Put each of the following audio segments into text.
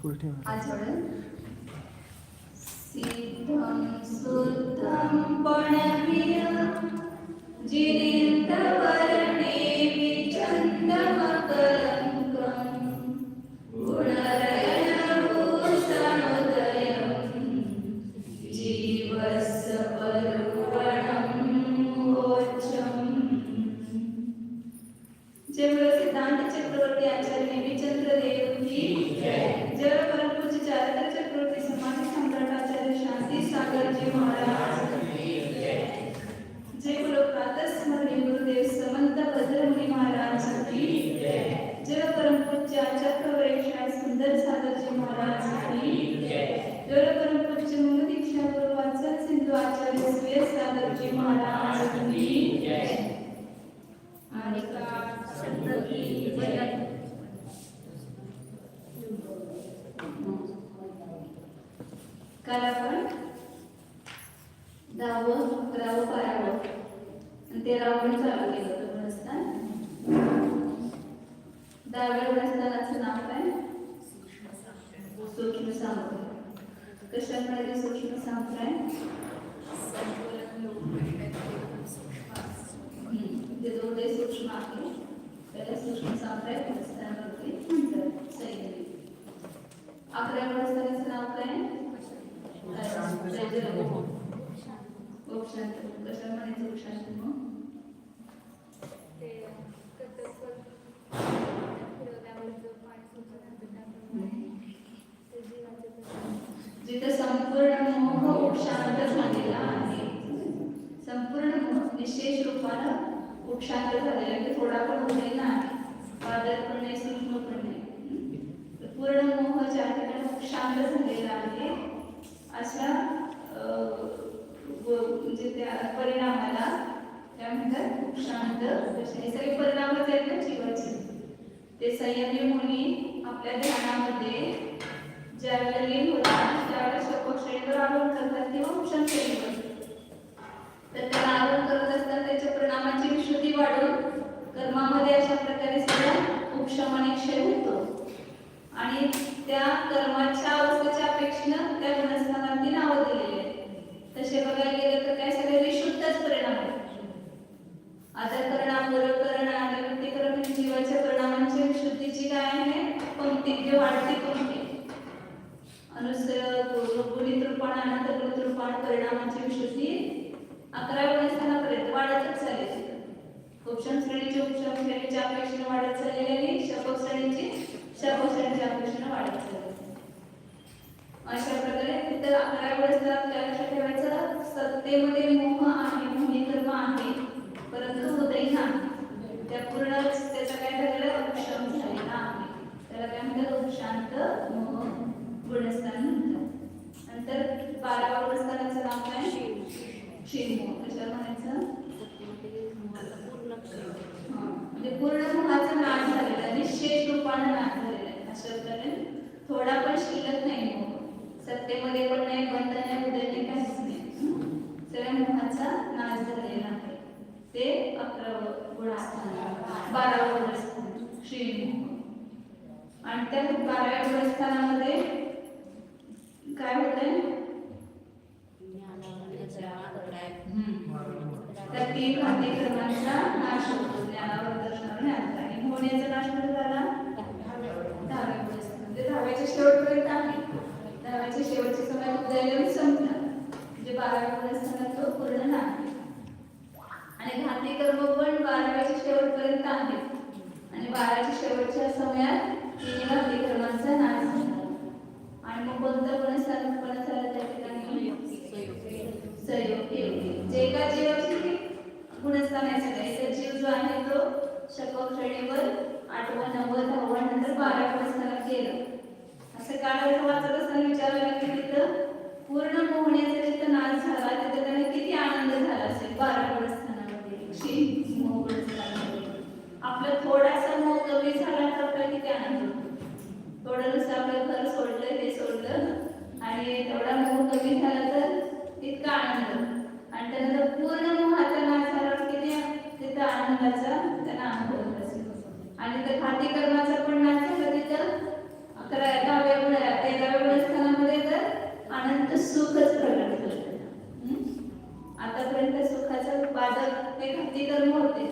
आचरण सिद्धं सुद्धं पणवीय जिनेन्द्रवर्णे विचन्दमकलङ्कं गुणरयनभूषणोदयं जीवस्य पर्वणं मोक्षम्। जय बोलो सिद्धांत चक्रवर्ती आचार्य विचंद्र देव की जय। जय परम पूज्य चारतर चक्रवर्ती समाज सम्राट आचार्य शांति सागर जी महाराज की जय। जय बोलो प्रातः स्मरणीय गुरुदेव समंत भद्रमुनि महाराज की जय। जय परम पूज्य आचार्य वैष्णव सुंदर सागर जी महाराज की जय। जय परम पूज्य मूल दीक्षा गुरु वात्सल सिंधु आचार्य स्वीय सागर जी महाराज की जय। काल आपण 10व 11व पारावं आणि 13व चालू केलं होतं गुणस्थान. 10व्या गुणस्थानाचं नाव काय? सूक्ष्म सामग्री. कशाप्रकारे सूक्ष्म सामग्री? जे दोघे सूक्ष्म आहे त्याला सूक्ष्म सामग्री गुणस्थानावरती म्हणतात. सैन्य. 11व्या गुणस्थानाचं नाव काय? उपशांत. कशा म्हणायचं उपशांत? मग जिथे संपूर्ण मोह उपशांत झालेला आहे, संपूर्ण विशेष रूपानं उपशांत झालेला आहे, थोडा पण उदय नाही, वादळ पण नाही, सूक्ष्म पण नाही, पूर्ण मोह ज्या ठिकाणी उपशांत झालेला आहे अशा म्हणजे त्या परिणामाला त्या म्हणतात उपशांत. हे सगळे परिणामच आहेत ना जीवाचे. ते संयमी मुनी आपल्या ध्यानामध्ये ज्यावेळेला लीन होतात त्यावेळेला शपक्षेत्र आरोहण करतात किंवा उपशांत करतात. तर त्याला आरोहण करत असताना त्याच्या परिणामाची विशुद्धी वाढून कर्मामध्ये अशा प्रकारे सगळं उपशम आणि क्षय होतो. आणि त्या कर्माच्या अवस्थेच्या अपेक्षेनं त्या गुणस्थानांनी नावं दिलेली आहेत. तसे बघायला गेलं तर काय सगळे विशुद्धच परिणाम आहेत. आदरकरण, पूर्वकरण आणि वृत्तीकरण जीवाच्या परिणामांची विशुद्धीची काय आहे? पंक्ती जे वाढती पंक्ती अनुसर गुणित रूपाण अनंत गुणित रूपाण परिणामांची विशुद्धी 11व्या गुणस्थानापर्यंत वाढतच चालली. उपशम श्रेणीची उपशम श्रेणीच्या अपेक्षेने वाढत चाललेली आणि शपक श्रेणीची शपक श्रेणीच्या अपेक्षेने वाढत चाललेली. अशा प्रकारे तिथं 11व्या गुणस्थानात काय लक्षात ठेवायचं? सत्तेमध्ये मोह आहे, मोहिनी कर्म आहे, परंतु उदय नाही. त्या पूर्ण त्याचा काय झालेला उपशम झालेला आहे. त्याला काय म्हणतात? उपशांत मोह गुणस्थान म्हणतात. नंतर 12व्या गुणस्थानाचं नाव काय? क्षीण मोह. कशाला म्हणायचं? म्हणजे पूर्ण मोहाचा नाश झालेला, निश्चेष रूपाने नाश झालेला आहे. अशा प्रकारे थोडा पण शिल्लक नाही मोह. सत्तेमध्ये पण नाही, बंध नाही, उदय नाही, काहीच नाही. सगळ्या मोहाचा नाश झालेला आहे. ते 11वं गुणस्थान. 12वं गुणस्थान क्षीण मोह. आणि त्या 12व्या गुणस्थानामध्ये काय होतंय? त्या 3 घाती कर्मांचा नाश होतो. ज्ञानावर, दर्शनावर, ज्ञानावर. आणि मोहण्याचा नाश कधी झाला? 10व्या गुणस्थान. म्हणजे 10व्याच्या शेवटपर्यंत आहे. 10व्याच्या शेवटच्या समयात उदय संपला. म्हणजे 12व्या गुणस्थानात तो पूर्ण नाही. आणि घाती कर्म पण 12व्याच्या शेवटपर्यंत आहे. आणि 12व्याच्या शेवटच्या समयात 3 घाती कर्मांचा नाश झाला. आणि मग कोणतं गुणस्थान उत्पन्न झालं त्या ठिकाणी? संयोग योगी. जे एका जीवाची गुणस्थान आहे सगळे. एक जीव जो आहे तो शपक श्रेणीवर 8वं 9वं 10वं नंतर 12व्या गुणस्थानात गेलं. असं काळ वाचत असताना विचारायला की तिथं पूर्ण मोहण्याचा जिथं नाश झाला तिथं त्याने किती आनंद झाला असेल. 12व्या गुणस्थानामध्ये क्षीण मोह गुणस्थानामध्ये आपला थोडासा मोह कमी झाला तर आपल्याला किती आनंद होतो. थोडं नुसतं आपलं घर सोडलं, हे सोडलं आणि तेवढा मोह कमी झाला तर इतका आनंद. आणि त्यानंतर पूर्ण मोहाचा नाश झाल्यावर किती तिथं आनंदाचा त्यांना अनुभव होत असेल. आणि त्या घाती कर्माचा पण नाश झाला तिथं 10व्या किती कर्म होते.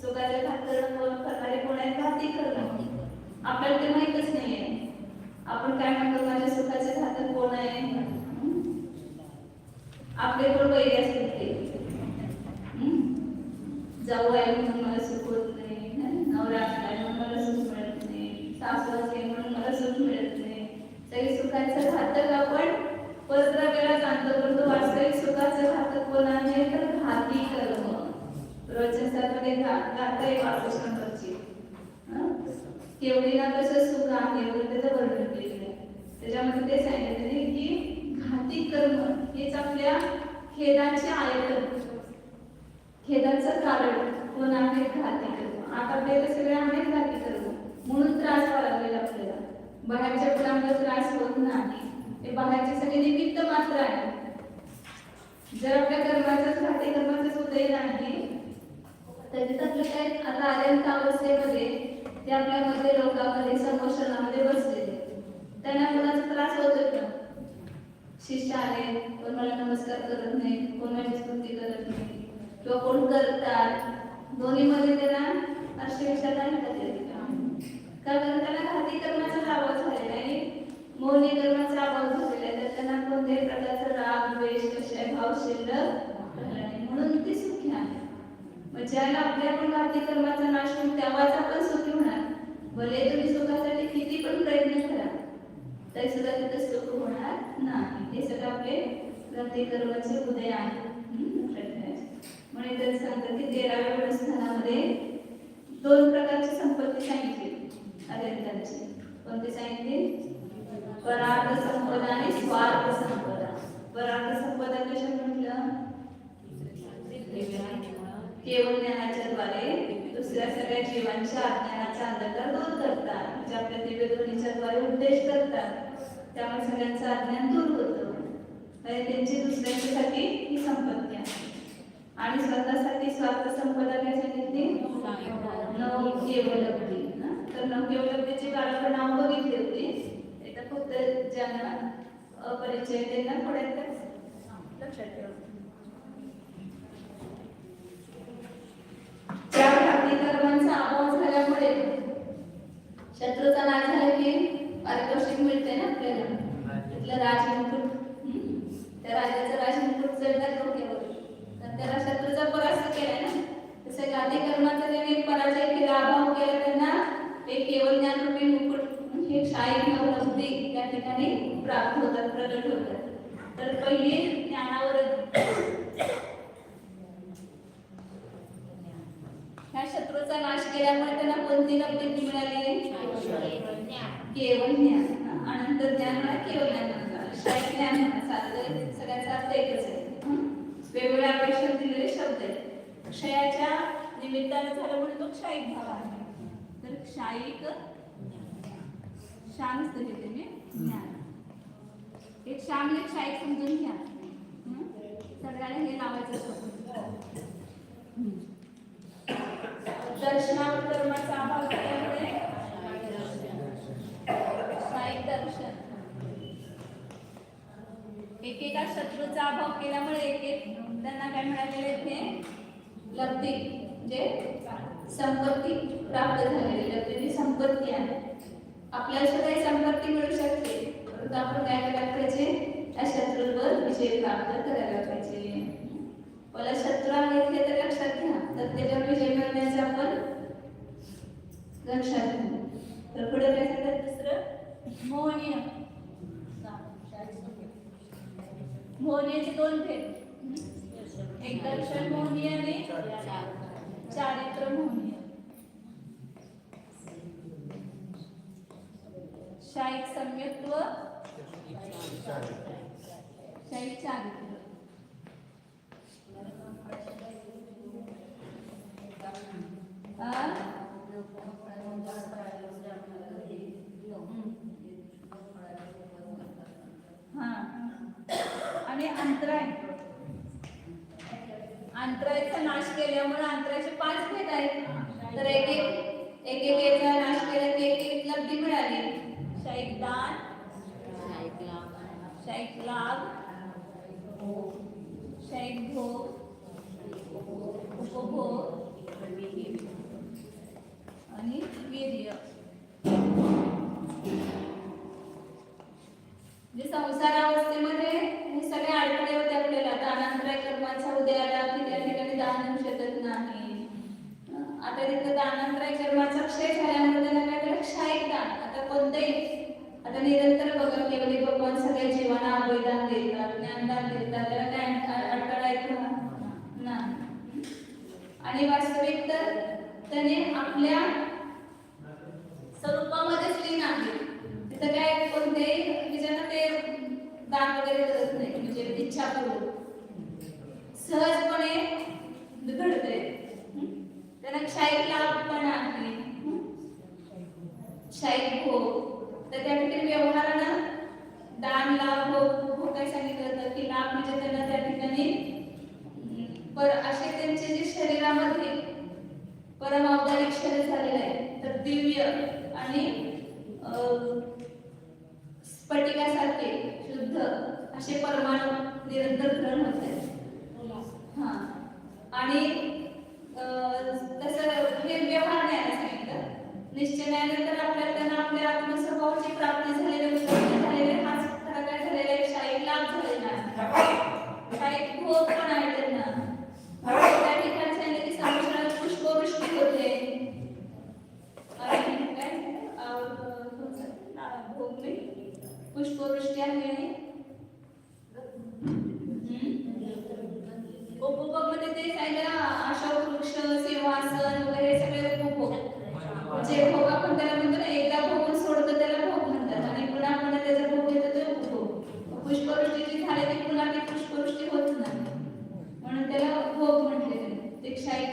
सुखाचे खातर करणारे कोण आहेत? घाती कर्म. आपल्याला ते माहीतच नाहीये. आपण काय म्हणतो, माझ्या सुखाचे खातर कोण आहे? आपले कोण वैरी असतील ते. जाऊ आहे म्हणून मला सुख होत नाही, नवरा असला म्हणून मला सुख मिळत नाही, सासू असले म्हणून मला सुख मिळत नाही. तरी सुखाचं घातक आपण परत वेळा जाणतो, परंतु वास्तविक सुखाचं घातक कोण आहे? तर घाती कर्म. रोजच्या साथमध्ये गाता आहे वास्तुशांताची. केवढी ना कसं सुख आहे एवढं त्याचं वर्णन केलेलं आहे. त्याच्यामध्ये ते सांगितले की घाती कर्म हेच आपल्या खेदाचे आयतन, खेदाचं कारण कोण आहे? घाती कर्म. आता आपल्याला सगळे आहेत घाती कर्म, म्हणून त्रास व्हायला लागलेला आपल्याला. बाहेरच्या फुलांना त्रास होत नाही, ते बाहेरचे सगळे निमित्त मात्र आहे. जर आपल्या कर्माचं घाती कर्माचं उदय नाही तर तिथं काय आता आर्यंत अवस्थेमध्ये ते आपल्यामध्ये लोकांमध्ये संभाषणामध्ये बसलेले, त्यांना कोणाचा त्रास होतो का? शिष्य आले, कोण मला नमस्कार करत नाही, कोण माझी स्तुती करत नाही, किंवा कोण करतात, दोन्हीमध्ये त्यांना असे विचार नाही का? कारण त्यांना घाती कर्माचा अभाव झालेला आहे, मौनी कर्माचा अभाव झालेला आहे. तर त्यांना कोणत्याही प्रकारचा राग द्वेष कशा भाव शिल्लक नाही, म्हणून ते सुखी आहे. मग ज्याला आपल्या पण घाती कर्माचा नाश होईल तेव्हाच आपण सुखी होणार. भले तुम्ही सुखासाठी किती पण प्रयत्न करा तरी सुद्धा तिथं सुख होणार नाही. हे सगळं आपले घाती कर्माचे उदय आहे. म्हणून इथे सांगतात की 13व्या गुणस्थानामध्ये 2 प्रकारची संपत्ती सांगितली आर्यंतांची. कोणती सांगितली? परार्थ संपदा आणि स्वार्थ संपदा. परार्थ संपदा कशा म्हटलं? केवळ ज्ञानाच्या द्वारे दुसऱ्या सगळ्या जीवांच्या अज्ञानाचा अंधकार दूर करतात, म्हणजे आपल्या दिव्य ध्वनीच्या द्वारे उपदेश करतात, त्यामुळे सगळ्यांचं अज्ञान दूर होतं. त्यांची दुसऱ्यांच्यासाठी ही संपत्ती आहे. आणि स्वतःसाठी स्वार्थ संपदा काय सांगितली? नव केवलब्धी. तर नव केवलब्धीची काळाकडे नाव बघितली होती. एकदा फक्त ज्यांना अपरिचय त्यांना थोड्या लक्षात ठेवा. त्या घाती कर्मांचा अभाव झाल्यामुळे शत्रूचा नाश झाला की पारितोषिक मिळते ना आपल्याला, तिथलं राजमुकुट, त्या राजाचं राजमुकुट चढणार डोक्यावर, तर त्याला शत्रूचा परास्त केलाय ना. तसं घाती कर्माचा त्यांनी पराजय केला, अभाव केला, त्यांना एक केवळ ज्ञानरूपी मुकुट, हे शाही नवलब्धी त्या ठिकाणी प्राप्त होतात, प्रगट होतात. तर पहिले ज्ञानावर ह्या शत्रूचा नाश केल्यामुळे त्यांना कोणती लब्धी मिळाली? केवळ ज्ञान. अनंत ज्ञान म्हणा, केवळ ज्ञान म्हणा, शाही ज्ञान म्हणा, सारखं सगळ्यांचा अर्थ एकच आहे. वेगवेगळ्या अपेक्षा दिलेले शब्द आहेत. क्षयाच्या निमित्ताने झालं म्हणून तो क्षयिक भाव आहे. तर क्षयिक शाम तुम्ही ज्ञान, एक शाम एक क्षयिक समजून घ्या. सगळ्याला हे लावायचं असतं. दर्शनावर कर्माचा अभाव केल्यामुळे क्षयिक दर्शन, एकेका शत्रूचा अभाव केल्यामुळे एक त्यांना काय मिळालेले ते लब्धी, म्हणजे संपत्ती प्राप्त झालेली. लब्धी संपत्ती आहे. आपल्याला सुद्धा ही संपत्ती मिळू शकते, परंतु आपण काय करायला पाहिजे? त्या शत्रूवर विजय प्राप्त करायला पाहिजे. मला शत्रू घेतले तर लक्षात घ्या, तर त्याच्यावर विजय मिळवण्याचं आपण लक्षात घ्या. तर पुढे काय सांगतात? दुसरं मोहनीय. मोहनीयचे 2 भेद, एक दर्शन मोहनीय आणि चारित्र मोहनीय. शाहीक सम्यक्त्व, शाहीक चारित्र. आणि अंतराय, अंतरायचा नाश केल्यामुळे अंतराचे 5 भेद आहेत. तर एक याचा नाश केला की एक लब्धी मिळाली. शाहीक दान, शाहीक लाभ, शाहीक भोग, भोग आणि वीर्य. संसार अवस्थेमध्ये हे सगळे अडथळे होते आपल्याला. दानांतराय कर्माचा उद्याला की त्या ठिकाणी दान होऊ शकत नाही. आता तिथं दानांतराय कर्माचा क्षय झाल्यामुळे त्यांना काय केलं, क्षयिक दान. आता कोणतेही आता निरंतर बघा केवली भगवान सगळ्या जीवांना अभयदान देतात, ज्ञानदान देतात, त्याला काय अडथळा येतो नाही. आणि वास्तविक तर त्याने आपल्या स्वरूपामध्येच लीन आहे. तिथं काय कोणतेही विजन ते दान वगैरे करत नाही, म्हणजे इच्छा करून सहजपणे घडते. त्यांना क्षयिक लाभ पण आहे, क्षयिक भोग. तर त्या ठिकाणी व्यवहारानं दान लाभ भोग काय सांगितलं जातं की लाभ म्हणजे त्यांना त्या ठिकाणी पर असे त्यांचे जे शरीरामध्ये परम अवतारिक शरीर झालेलं आहे, तर दिव्य आणि स्फटिकासारखे शुद्ध असे परमाणु निरंतर ग्रहण होत आहेत. हा, आणि तसं हे व्यवहार ज्ञान सांगितलं. निश्चय ज्ञानानंतर आपल्याला त्यांना आपल्या आत्मस्वभावाची प्राप्ती झालेली हाच खरा काय झालेला आहे, शाहीक लाभ झालेला आहे, शाहीक भोग पण आहे त्यांना. त्या ठिकाणी सांगितलं की संसारात पुष्पवृष्टी होते आणि काय भोग नाही पुष्पवृष्टी आहे. उपभोगामध्ये ते सांगितलं अशोक वृक्ष, सिंहासन वगैरे सगळे उपभोग. जे भोग आपण त्याला म्हणतो ना, एकदा भोगून सोडतो त्याला भोग म्हणतात, आणि पुन्हा पुन्हा त्याचा भोग घेतो ते उपभोग. पुष्पवृष्टी झाली की पुन्हा ती पुष्पवृष्टी होत नाही, म्हणून त्याला भोग म्हटलेले. ते क्षयिक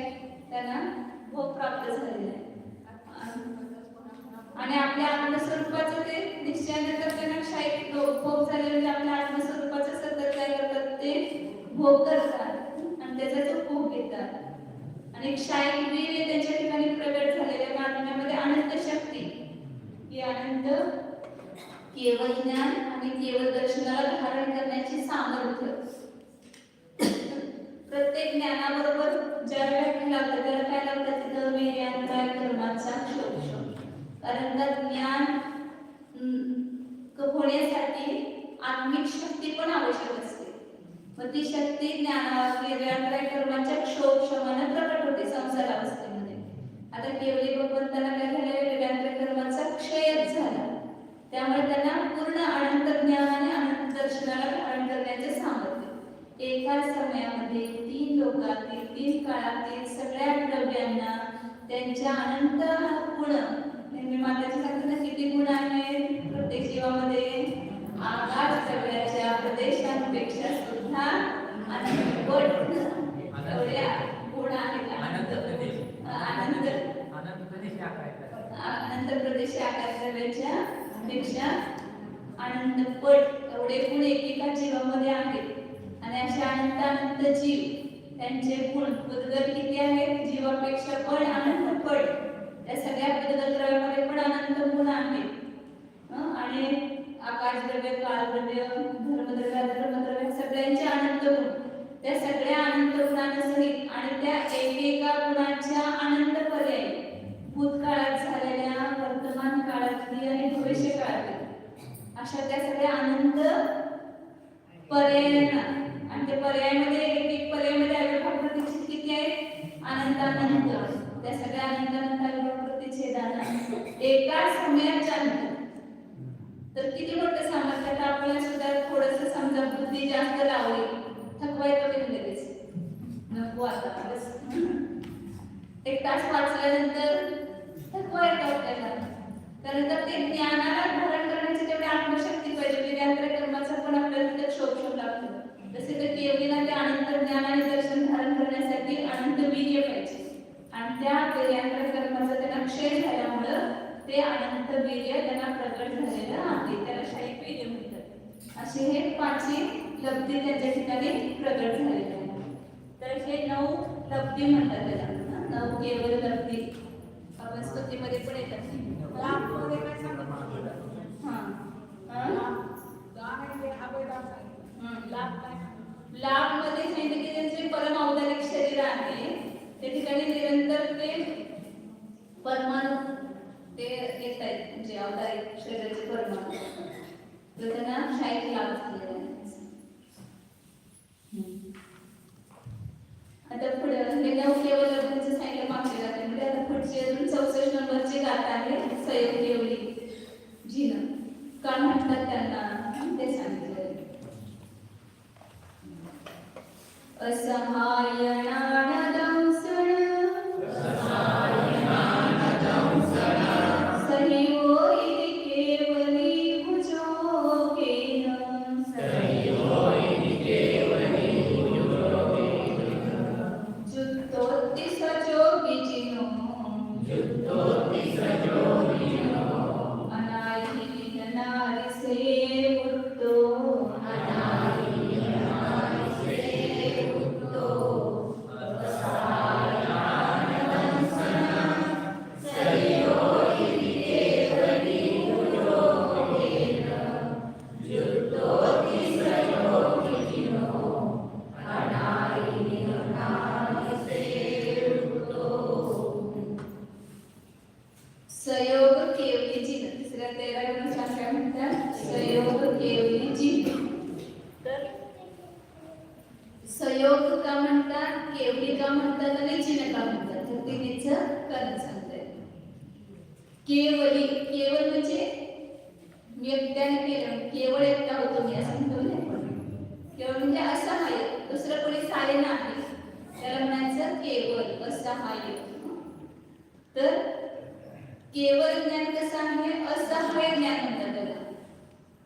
त्यांना भोग प्राप्त झालेला आहे. आणि आपल्या आत्मस्वरूपाचं ते निश्चयानंतर त्यांना क्षयिक भोग झालेले, म्हणजे आपल्या आत्मस्वरूपाचं सतत काय करतात ते भोग करतात आणि त्याचा तो भोग घेतात. आणि क्षयिक वीर्य त्यांच्या ठिकाणी प्रगट झालेल्या आत्म्यामध्ये अनंत शक्ती, ही अनंत केवळ ज्ञान आणि केवळ दर्शनाला धारण करण्याची सामर्थ्य. प्रत्येक ज्ञानाबरोबर ज्या व्याख्या लागतात त्याला काय लागतात, तिथं वीर्यांतराय कर्माचा क्षोभ. कारण का ज्ञान होण्यासाठी आत्मिक शक्ती पण आवश्यक असते. मग ती शक्ती वीर्यांतराय कर्माच्या क्षोभ शमाने प्रकट होते संसार अवस्थेमध्ये. आता केवली भगवंताला काय झालं, वीर्यांतराय कर्माचा क्षयच झाला, त्यामुळे त्यांना पूर्ण अनंत ज्ञान आणि अनंत दर्शनाला धारण करण्याचे सामर्थ्य. एका समयामध्ये 3 लोकातील 3 काळातील सगळ्या द्रव्यांना त्यांच्या अनंत गुण, नेहमी माताची सांगते ना किती गुण आहेत प्रत्येक जीवामध्ये, आकाश द्रव्याच्या प्रदेशांपेक्षा सुद्धा अनंत एवढ्या गुण आहेत. अनंत प्रदेश आकाश द्रव्याच्या पेक्षा अनंत पट एवढे गुण एकेका जीवामध्ये आहेत. आणि असे अनंत अनंत जीव, त्यांचे गुण उद्गत किती आहेत, जीवापेक्षा पण अनंत पट. त्या सगळ्या उद्गत द्रव्यामध्ये पण अनंत गुण आहेत. आणि आकाश द्रव्य, कालद्रव्य, धर्मद्रव्य, अधर्मद्रव्य सगळ्यांचे अनंत गुण, त्या सगळ्या अनंत गुणांसहित आणि त्या एकेका गुणाच्या अनंत पर्याय, भूतकाळात झालेल्या, वर्तमान काळातली आणि भविष्य काळातली, अशा त्या सगळ्या अनंत पर्यायांना, आणि त्या पर्यायामध्ये एक पर्यायामध्ये आविर्भाव प्रतिच्छेद किती आहेत, अनंत अनंत. त्या सगळ्या अनंत अनंत आविर्भाव प्रतिच्छेदांना एका समयाच्या अंतर. तर किती मोठं सामर्थ्य. आता आपल्याला सुद्धा थोडंसं समजा बुद्धी जास्त लावली, थकवा येतो की लगेच, नको आता बस 1 तास वाचल्यानंतर थकवा येतो आपल्याला. त्यानंतर ते ज्ञानाला धारण करण्याची तेवढी आत्मशक्ती पाहिजे. वीर्यांतराय कर्माचा पण आपल्याला तिथे क्षोभ लागतो. तसे तर केवलीला ते अनंत ज्ञान आणि दर्शन धारण करण्यासाठी अनंत वीर्य पाहिजे, आणि त्या वीर्यांतराय कर्माचा त्यांना क्षय झाल्यामुळं ते अनंत वीर्य त्यांना प्रकट झालेलं आहे, त्याला शाहीक वीर्य म्हणतात. असे हे 5 लब्धी त्यांच्या ठिकाणी प्रकट झालेले आहे. तर हे 9 लब्धी म्हणतात त्याला, 9 केवळ लब्धी. आपण स्तुतीमध्ये पण येतात. लाभमध्ये काय सांगितलं, लाभ मध्ये सांगितलं की त्यांचे परम अवतारिक शरीर आहे, ते त्यांचे अवतारिक शरीराचे परिणाम तर त्यांना शाळेत लाभ झालेला आहे. आता पुढे हे 9 केवळ लग्नाचं सांगितलं मागच्या गाथेमध्ये. आता पुढचे अजून 64 नंबरची गाथा आहे संयोग केवली जिन का म्हणतात त्यांना ते सांगितलं. असहाय्यनान दंसण सहिवो इति केवली भुजोकेन जुत्तोत्ति सजोगी जिनो अनाही नारी से उत्तो संयोग केवली जिन. तिसऱ्या 13 गुणांना काय म्हणतात? संयोग केवली जिन. तर संयोग का म्हणतात, केवली का म्हणतात आणि जिन का म्हणतात तर तिन्हीचं कारण सांगताय. केवली केवळ म्हणजे एकट्याने केलं, केवळ एकटा होतो मी असं म्हणतो ना. केवळ म्हणजे असहाय्य, दुसरं कोणी सहाय्य नाही त्याला म्हणायचं केवळ असहाय्य. तर केवळ ज्ञान कसं आहे? असहाय्य ज्ञान म्हणतात त्याला.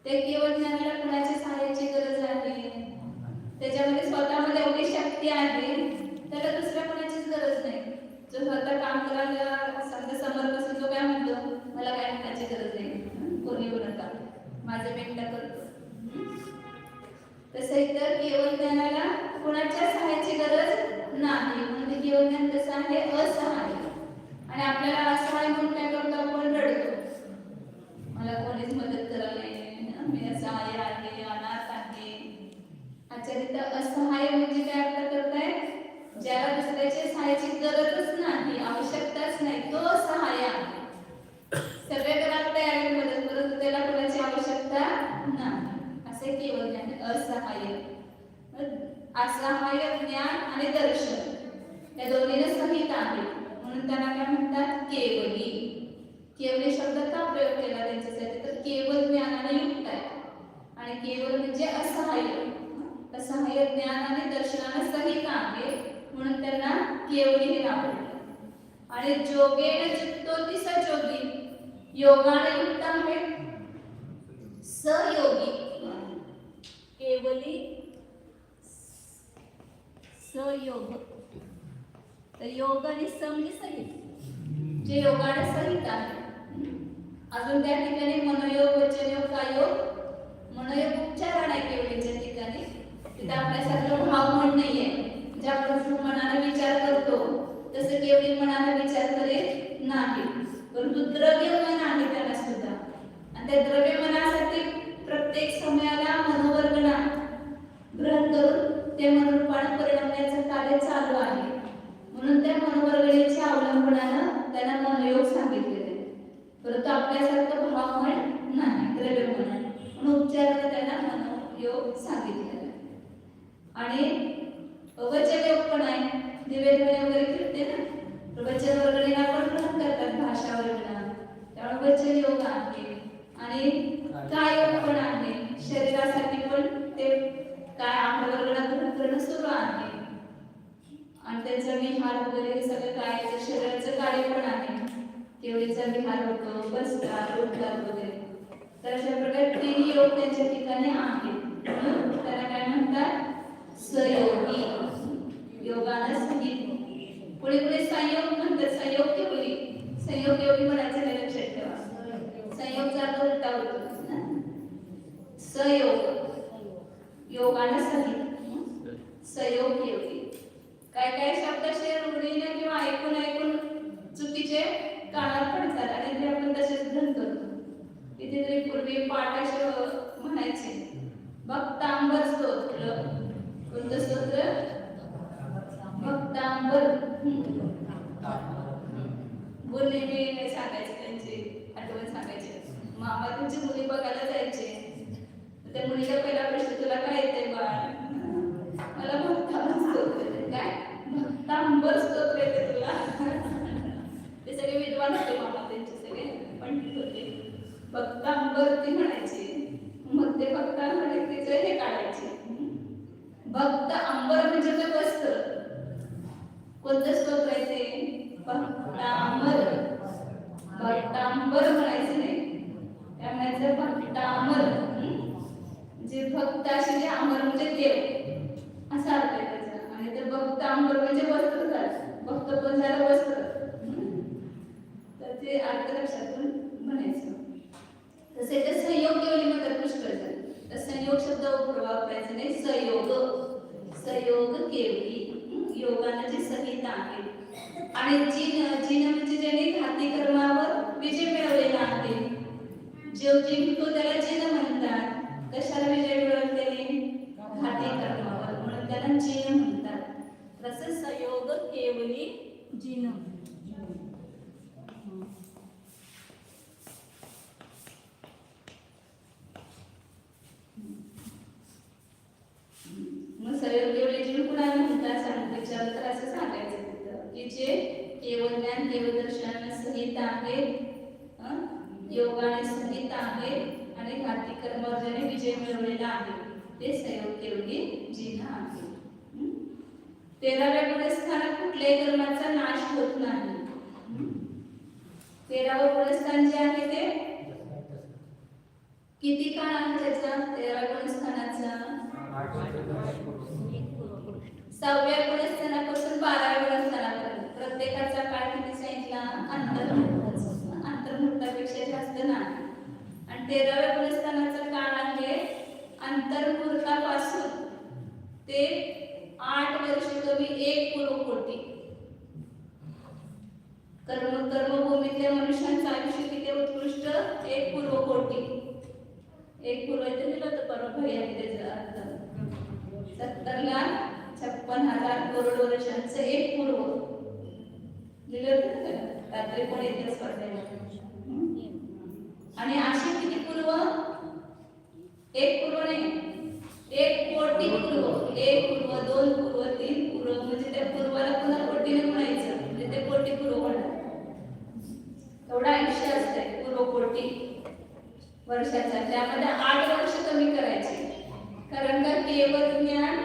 ते केवळ ज्ञानाला कुणाच्या सहाय्याची गरज आहे, त्याच्यामध्ये स्वतःमध्ये एवढी शक्ती आहे त्याला दुसऱ्या कोणाचीच गरज नाही. जो स्वतः काम करायला समजा समर्थ असेल तो काय म्हणतो, मला काय म्हणायची गरज नाही, कोणी येऊ नका, माझं मी एकटा करतो. तसं इतर केवळ ज्ञानाला कोणाच्या सहाय्याची गरज नाही. म्हणजे केवळ ज्ञान कसं आहे? असहाय्य. आणि आपल्याला असहाय्य म्हणून काय करतो आपण? रडतो, मला कोणीच मदत करायला नाही, मी असहाय्य आहे, अनाथ आहे. आचार्य असहाय्य म्हणजे काय अर्थ करताय? ज्याला दुसऱ्याच्या सहाय्याची गरजच नाही, आवश्यकताच नाही, तो सहाय्य आहे. सगळे करायला तयार आहे मदत, परंतु त्याला कोणाची आवश्यकता नाही, असे केवळ ज्ञान. असहाय्य असहाय्य ज्ञान आणि दर्शन या दोन्हीने सहित आहे म्हणून त्यांना काय म्हणतात? केवली. केवली शब्द का प्रयोग केला त्यांच्यासाठी तर केवळ ज्ञानाने युक्त आहे आणि केवळ म्हणजे असहाय्य. असहाय्य ज्ञान आणि दर्शनाने सहित आहे म्हणून त्यांना केवली हे नाव पडलं. आणि जोगेन जुक्तोति सजोगी, योगाने युक्त आहे सहयोगी. केवली सहयोग, तर योग आणि समनी सहित, जे योगाने सहित आहे. अजून त्या ठिकाणी मनोयोग, वचनयोग, कायोग, मनोयोग उच्चारण आहे केवलीच्या ठिकाणी. तिथे आपल्यासारखं भाव म्हण नाहीये. ज्याप्रमाणे मनाने विचार करतो तसं केवली मनाने विचार करेल नाही, परंतु द्रव्य मन आहे त्याला सुद्धा. आणि त्या द्रव्य मनासाठी प्रत्येक समयाला मनोवर्गणा ग्रहण करून ते मनोरूपाने परिणमण्याचं कार्य चालू आहे. म्हणून त्या मनोवर्गणीच्या अवलंबनानं त्यांना मनोयोग सांगितलेले, परंतु आपल्यासारखं भाव म्हण नाही, द्रव्य मन म्हणून उच्चाराला त्यांना मनोयोग सांगितलेला. आणि वचनयोग पण आहे, निवेदन वगैरे करते ना, वचन वर्गणीला पण ग्रहण करतात भाषा वर्गणा, त्यामुळे वचन योग आहे. आणि कायोग पण आहे, शरीरासाठी पण ते काय आहारवर्गणा ग्रहण करणं सुरू आहे. आणि त्यांचा विहार वगैरे हे सगळं काय शरीराचं कार्य पण आहे. केवळीचा विहार होतो, बसतात, उठतात वगैरे. तर अशा प्रकारे 3 योग त्यांच्या ठिकाणी आहेत. त्याला काय म्हणतात? सहयोगी, योगानं सहित. पुढे पुढे संयोग म्हणतात, संयोग केवली, संयोग केवली म्हणायचं हे लक्षात ठेवा. संयोग जातो उलटा होतो ना. सहयोग योगानं सहित, सहयोग केवली. काय काय शब्द असे रूढीने किंवा ऐकून चुकीचे कानावर पडतात आणि ते आपण तसेच ग्रहण करतो. कितीतरी पूर्वी पाठ असे म्हणायचे, भक्तांबर स्तोत्र. कोणतं स्तोत्र? भक्तांबर. बोलणे सांगायचे त्यांचे आठवण सांगायचे. मामा तुमची मुली बघायला जायचे. त्या मुलीला पहिला प्रश्न, तुला काय येते बाळ? मला भक्तांबर स्तोत्र येते. काय भक्तांबर स्तोत्र येते तुला? ते सगळे विद्वान होते मामा, त्यांचे सगळे पंडित होते. भक्तांबर ती म्हणायची. मग ते भक्तांमध्ये तिचं हे काढायचे. भक्त अंबर म्हणजे ते वस्त्र. कोणतं स्तोत्र आहे ते? भक्तांबर. भक्तांबर म्हणायचं नाही, त्या म्हणायचं भक्तांबर. जे भक्त असे जे अंबर म्हणजे देव असा अर्थ आहे त्याचा. आणि ते भक्त अंबर म्हणजे वस्त्र झालं. भक्त पण झालं वस्त्र. तर ते अर्थ लक्षातून म्हणायचं. तसे ते संयोग केवली म्हणतात पुष्कळ जण. तर संयोग शब्द वापरायचा नाही, संयोग. संयोग केवली, योगानं जी संहिता आहे. आणि जिन म्हणजे ज्याने घाती कर्मावर विजय मिळवलेला आहे. जो जिंकतो त्याला जिन म्हणतात. कशाला विजय मिळवला त्याने? घाती कर्मावर, म्हणून त्याला जिन म्हणतात. तसं संयोग केवली जिन. मग संयोग केवली जिन कुणाला म्हणतात सांगितलं तर असं सांगायचं तिथं की जे केवळ ज्ञान केवळ दर्शन सहित आहे, योगाने सहित आहे आणि घाती कर्मावर ज्याने विजय मिळवलेला आहे ते संयोग केवली जिन आहे. 13व्या गुणस्थानात कुठल्याही कर्माचा नाश होत नाही. 13वं गुणस्थान जे आहे ते किती काळ आहे त्याचा? 13व्या गुणस्थानाचा 6व्या गुणस्थानापासून 12व्या गुणस्थानापर्यंत प्रत्येकाचा काळ किती सांगितला? अंतर्मुहूर्ताचा. अंतर्मुहूर्तापेक्षा जास्त नाही. आणि 13व्या गुणस्थानाचा काळ आहे अंतर्मुहूर्तापासून ते 8 वर्ष कमी 1 पूर्वकोटी. कर्मभूमीतल्या मनुष्यांचं आयुष्य किती उत्कृष्ट? 1 पूर्वकोटी. 1 पूर्व इथे दिलं होतं परवा भैया त्याचा अर्थ 70,56,000 करोड वर्षांचं 1 पूर्व दिलं होतं रात्री पण येते स्पर्धेला. आणि अशी किती पूर्व? 1 पूर्व नाही, 1 कोटी पूर्व. 1 पूर्व, 2 पूर्व, 3 पूर्व, म्हणजे त्या पूर्वाला पुन्हा कोटीने म्हणायचं, म्हणजे ते कोटी पूर्व होणार. एवढं आयुष्य असतंय पूर्व कोटी वर्षाचा. त्यामध्ये 8 वर्ष कमी करायचे. कारण का केवळ ज्ञान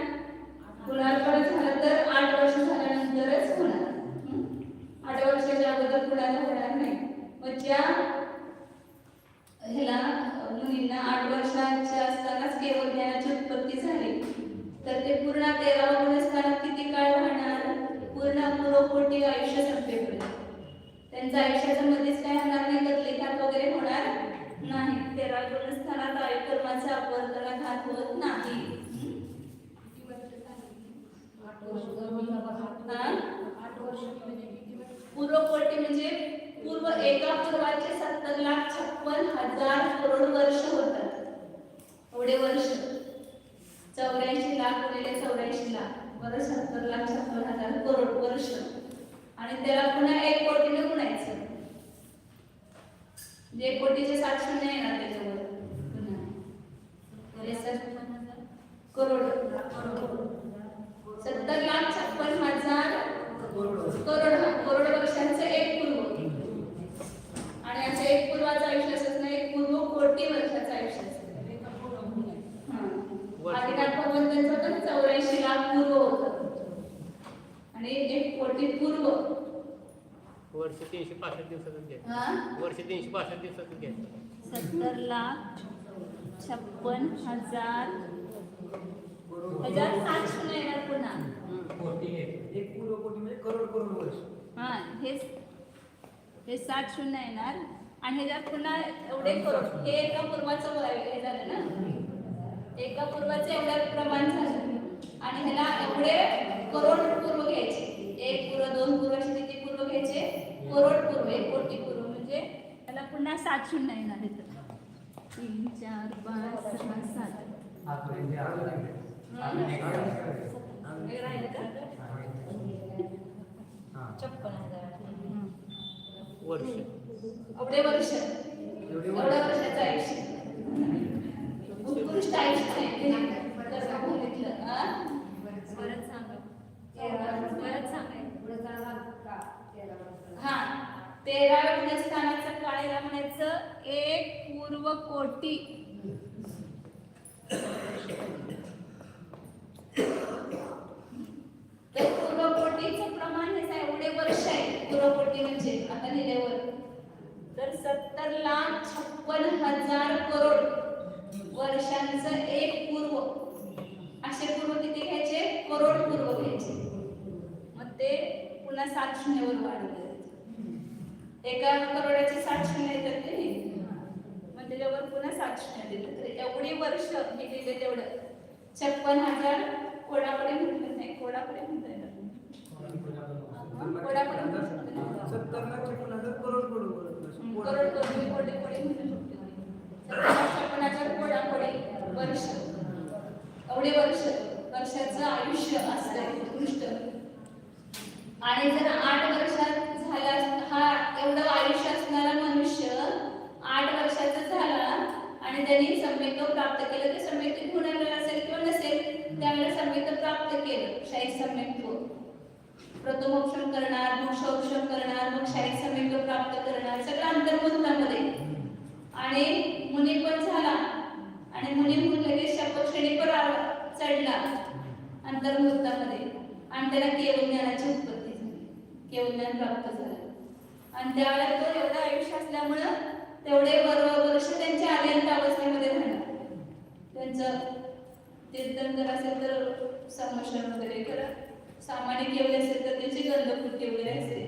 कुणाला झालं तर 8 वर्ष झाल्यानंतरच होणार. 8 वर्षाच्या अगोदर कुणाला होणार नाही. मग ज्या ह्याला मुलींना 8 वर्षाच्या असतानाच केवळ ज्ञानाची उत्पत्ती झाली तर ते पूर्ण 13व्या गुणस्थानात किती काळ राहणार? पूर्ण पूर्वकोटी आयुष्य संपेपर्यंत. त्यांच्या आयुष्याच्या मध्येच काय होणार नाही, बदलीघात वगैरे होणार नाही. 13व्या गुणस्थानात आयुकर्माचा अपवर्तनाघात होत नाही. पूर्वकोटी म्हणजे पूर्व एका पूर्वाचे 70,56,000 करोड वर्ष होतात. एवढे वर्ष 84 लाख गुणिले 84 लाख बरं 70,56,000 करोड वर्ष. आणि त्याला पुन्हा 1 कोटीने गुणायचं. 1 कोटीचे 7 शून्य येणार त्याच्यावर करोड. 70,56,000 करोड वर्षांचं 1 पूर्व. आणि असं 1 पूर्वाचं आयुष्य असत नाही, 1 पूर्व कोटी वर्षाचं आयुष्य असतं. आदिनाथ भगवंतांचं होतं 84 लाख पूर्व होतं आणि 1 कोटी पूर्व. वर्ष 365 दिवसातून घ्यायचं. वर्ष 365 दिवसातून घ्यायचं. 70,56,000 7 शून्य येणार पुन्हा. एक पूर्व कोटी म्हणजे करोड वर्ष. हा हे 7 शून्य येणार आणि ह्याच्यात पुन्हा एवढे करोड. हे एका पूर्वाचं हे झालं ना, एका पूर्वाचं एवढं प्रमाण झालं. आणि ह्याला एवढे करोड पूर्व घ्यायचे. 1 पूर्व, 2 पूर्व असे किती पूर्व घ्यायचे? करोड पूर्व, 1 कोटी पूर्व. म्हणजे त्याला पुन्हा 7 शून्य येणार आहेत. 3 4 5 6 7 वर्ष. एवढे वर्ष एवढ्या वर्षाचं आयुष्य उत्कृष्ट आयुष्य आहे ते जर का बघितलं परत सांगा परत सांगा हा 13व्या गुणस्थानाचं काळेला म्हणायचं एक पूर्व कोटी. तर पूर्वकोटीचं प्रमाण हे एवढे वर्ष आहे. पूर्वकोटी म्हणजे आता लिहिल्यावर तर 70,56,000 करोड वर्षांचं एक पूर्व. असे पूर्व किती घ्यायचे? करोड पूर्व घ्यायचे. मग ते पुन्हा 7 शून्यावर वाढवले. एका करोडाचे 7 शून्य येतात ते मग त्याच्यावर पुन्हा 7 शून्य देतात. तर एवढी वर्ष मी दिले तेवढं 56,000 कोडाकडे म्हटलं नाही. कोडाकडे म्हणता येणार कोडाकडे करोड कोटी कोटी म्हणू शकतो. 56,000 कोडाकडे वर्ष. एवढे वर्षाचं आयुष्य असतं उत्कृष्ट. आणि जर 8 वर्षात झाला हा एवढं आयुष्य असणारा मनुष्य 8 वर्षाचा झाला आणि त्यांनी सम्यक प्राप्त केलं. ते सम्यक गुण असेल किंवा नसेल त्यावेळेला सम्यक प्राप्त केलं. शाहीक सम्यक प्रथमोक्षम करणार, मोक्षोक्षम करणार, मग शाहीक सम्यक प्राप्त करणार, सगळं अंतर्मुखामध्ये. आणि मुनी पण झाला आणि मुनी लगेच शपक्षणीपर चढला अंतर्मुखामध्ये आणि त्याला केवळ ज्ञानाची उत्पत्ती झाली. केवळ ज्ञान प्राप्त झालं. आणि त्यावेळेला तो एवढं आयुष्य असल्यामुळं तेवढे वर्ष त्यांच्या आर्यंत अवस्थेमध्ये राहणार. त्यांचं तीर्थंकर असेल तर संमोषण वगैरे करत, सामान्य केवढे असेल तर त्यांची गंधपूर्ती वगैरे असेल.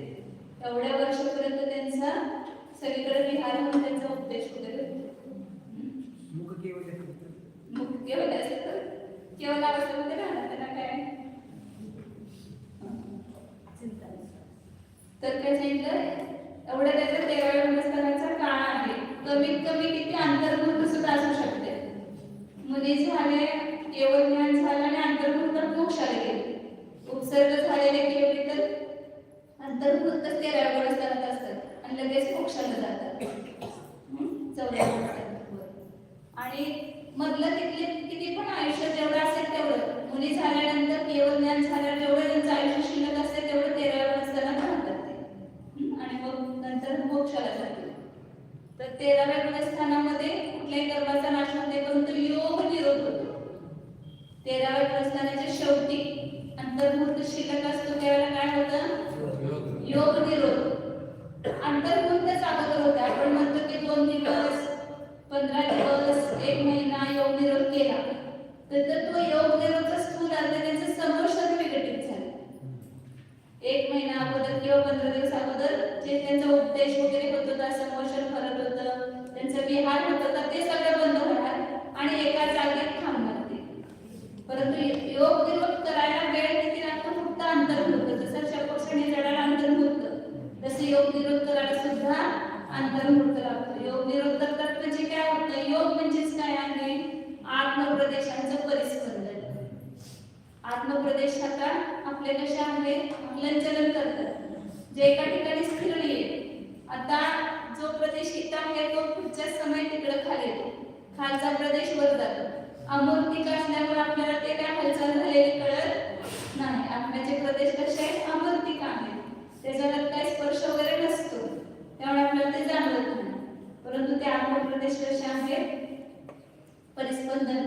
एवढ्या वर्षापर्यंत त्यांचा सगळीकडे विहार म्हणून त्यांचा उपदेश वगैरे मुख केवळ असेल तर केवळ अवस्थेमध्ये राहणार. त्यांना काय चिंता. तर काय सांगितलं एवढं त्याचा 13व्या गुणस्थानाचा काळ आहे. कमीत कमी किती अंतर्मुख सुद्धा असू शकते. मुनी झाले, केवळ ज्ञान झालं आणि अंतर्मुख मोक्षाला गेले. उपसर्ग झालेले केवळ तर अंतर्मुखच 13व्या गुणस्थानात असतात आणि लगेच मोक्षाला जातात 14व्या गुणस्थानावर. आणि मधलं तिथले किती पण आयुष्य जेवढं असेल तेवढं मुनी झाल्यानंतर केवळ ज्ञान झाल्यावर जेवढं त्यांचं आयुष्य शिल्लक असते तेवढं 13व्या गुणस्थानात राहतात ते आणि मग नंतर मोक्षाला जातात. तर 13व्या गुणस्थानामध्ये कुठल्याही कर्माचा नाश होते परंतु योग निरोध होतो. 13व्या गुणस्थानाच्या शेवटी अंतर्मुख शिल्लक असतो त्यावेळेला काय होतं? योग निरोध. अंतर्मुखच अगोदर होतं. आपण म्हणतो की 2 दिवस 15 दिवस 1 महिना योग निरोध केला तर तो योग निरोधचा स्थूल अर्थ त्यांचं समोषण विघटित झालं. 1 महिना अगोदर किंवा 15 दिवस अगोदर जे त्यांचा उपदेश वगैरे होत होता, समोषण करत होतं, त्यांचा विहार होत होता ते सगळं बंद होणार आणि एका जागेत थांबणार ते. परंतु योग निरोध करायला वेळ किती लागतो? फक्त अंतर्मुख. जसं शपक्षणी जडाला अंतर्मुख तसे योग निरोध करायला सुद्धा अंतर्मुख लागतो. योग निरोध करतात म्हणजे काय होतं? योग म्हणजेच काय आहे? आत्मप्रदेशांचं परिस्पंदन. आत्मप्रदेश आता आपले कशा आहे? हलनचलन करतात. जे एका ठिकाणी स्थिर नाहीये. आता जो प्रदेश इथं आहे तो पुढच्या समय तिकडे खाली येतो. खालचा प्रदेश वर जातो. अमूर्तिक असल्यामुळे आपल्याला ते काय हालचाल झालेली कळत नाही. आत्म्याचे प्रदेश कसे आहेत? अमूर्तिक आहेत. त्याच्यावर काही स्पर्श वगैरे नसतो त्यामुळे आपल्याला ते जाणवत नाही. परंतु ते आत्मप्रदेश कसे आहेत? परिस्पंदन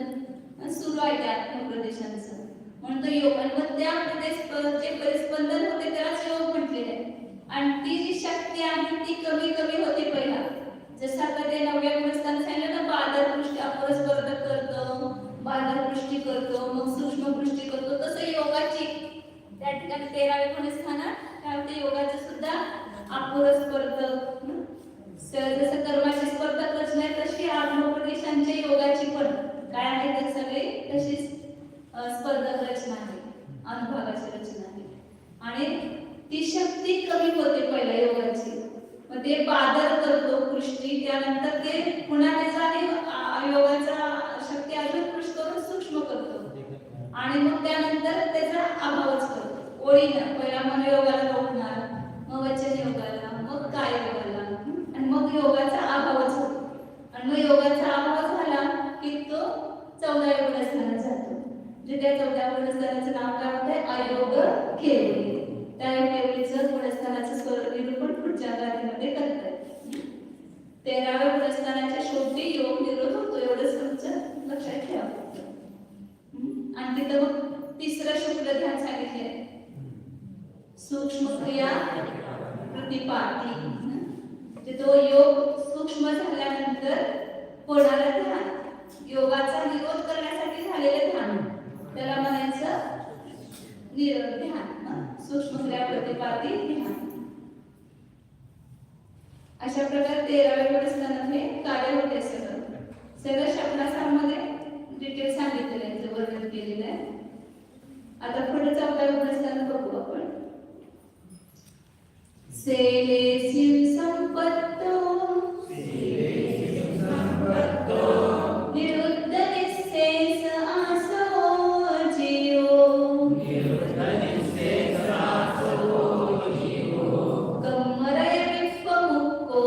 सुरू आहे त्या आत्मप्रदेशांचं म्हणून तो योग. आणि मग त्या प्रदेश जे परिस्पंदन होते त्यालाच योग म्हटलेले आहे. आणि ती जी शक्ती आहे ती कमी कमी होती पहिला. जसं आता ते 9व्या गुणस्थान सांगितलं ना, बादरपृष्टी अपरस्पर्धक करतो, बादरपृष्टी करतो, मग सूक्ष्मपृष्टी करतो. तसं योगाची त्या ठिकाणी 13व्या गुणस्थानात काय होते? योगाचं सुद्धा अपरस्पर्धक. जसं कर्माची स्पर्धा रचना आहे तशी आत्मोपदेशांच्या योगाची पण काय आहे ते सगळे तशीच स्पर्धक रचना आहे, अनुभवाची रचना आहे. आणि ती शक्ती कमी होते पहिल्या योगाची. मग ते बादर करतो पृष्टी, त्यानंतर ते पुन्हा त्याचा योगाचा शक्ती अजून पुष्ट करून सूक्ष्म करतो आणि मग त्यानंतर त्याचा अभावच करतो. ओळीनं पहिला मनोयोगाला रोखणार, मग वचन योगाला, मग काय योगाला आणि मग योगाचा अभावच होतो. की तो 14व्या गुणस्थानात जातो. म्हणजे त्या 14व्या गुणस्थानाचं नाव काय होतं? अयोग केवली. त्या केवलीचं गुणस्थानाचं स्वर निरूपण पुढच्या गादीमध्ये करतात. 13व्या गुणस्थानाच्या शेवटी योग निरोध होतो, एवढंच तुमचं लक्षात ठेवा. आणि तिथं मग तिसरं शुक्ल ध्यान सांगितलंय, सूक्ष्म क्रिया प्रतिपाती. म्हणजे तो योग सूक्ष्म झाल्यानंतर होणारं ध्यान, योगाचा निरोध करण्यासाठी झालेलं ध्यान, त्याला म्हणायचं ध्यान, सूक्ष्म क्रिया प्रतिपाती ध्यान. अशा प्रकारे 13व्या गुणस्थानात हे कार्य होते. सगळं शास्त्रामध्ये डिटेल सांगितलेलं आहे, वर्णन केलेलं आहे. आता पुढे 14व्या गुणस्थान बघू आपण. सेलेसिम संपत्तो निरुद्ध निस्सेस आसो जीवो कम्मरय विप्पमुक्को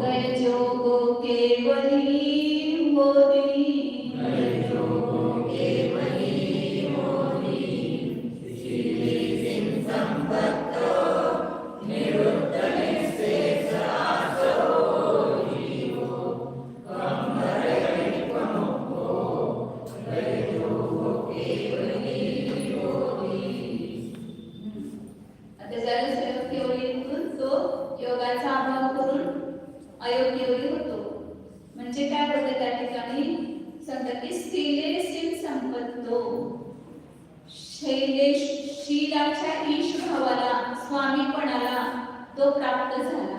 गयजोगो केवली होती. आता ज्याला सहयोग केवलीतून तो योगाचा अभाव करून अयोग्ययोगी होतो. म्हणजे काय बोलते त्या ठिकाणी सांगतात की स्थिलेसिम संपत्तो, शीलाच्या ईश भावाला, स्वामीपणाला तो प्राप्त झाला.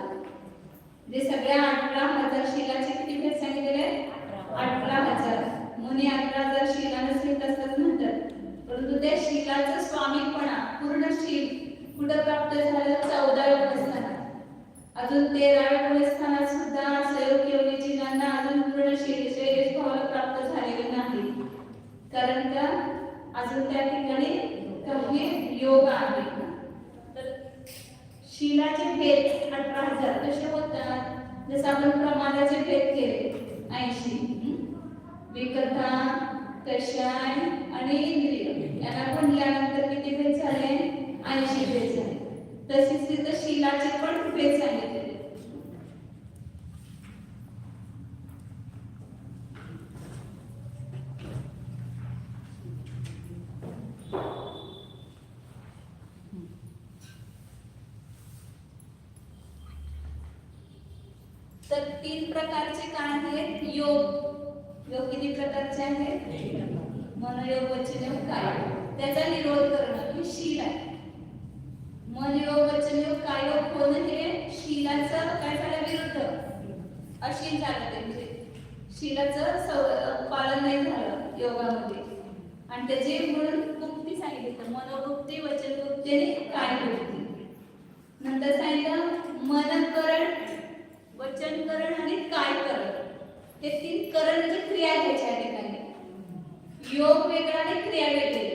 जे सगळ्या 18,000 शीलाचे किती भेट सांगितलेले? 18,000. मुनी 18,000 शीलाने स्थित असतात म्हणतात, परंतु त्या शीलाचा स्वामीपणा, पूर्ण शील कुठं प्राप्त झालं? 14व्या गुणस्थानात. अजून 13व्या गुणस्थानात सुद्धा सहयोग केवलीची ज्यांना अजून पूर्ण शैलेश भावाला प्राप्त झालेले नाही, कारण का अजून त्या ठिकाणी काही योग आहे. तर शीलाचे भेद 18,000 कसे होतात? जसं आपण प्रमादाचे भेद केले 80, विकथा, कषाय आणि इंद्रिय यांना गुणल्यानंतर किती भेद झाले? 80 भेद झाले. तसेच तिथं शीलाचे पण भेद सांगितले. तर 3 प्रकारचे काय आहेत? योग. योग किती प्रकारचे आहेत? मनोयोग, वचनयोग, काय. त्याचा निरोध करणं हे शील आहे. मनयोग, वचनयोग, कायोग होणं हे शीलाचं काय झालं? विरुद्ध, अशील झालं. त्यांचे शीलाचं पालन नाही झालं योगामध्ये. आणि त्याचे म्हणून मुक्ती सांगितलं, मनोवृत्ती, वचनवृत्ती आणि कायवृत्ती. नंतर सांगितलं मनकरण, वचनकरण आणि कायकरण. हे 3 करण म्हणजे क्रिया घ्यायच्या ठिकाणी. योग वेगळा आणि क्रिया वेगळी.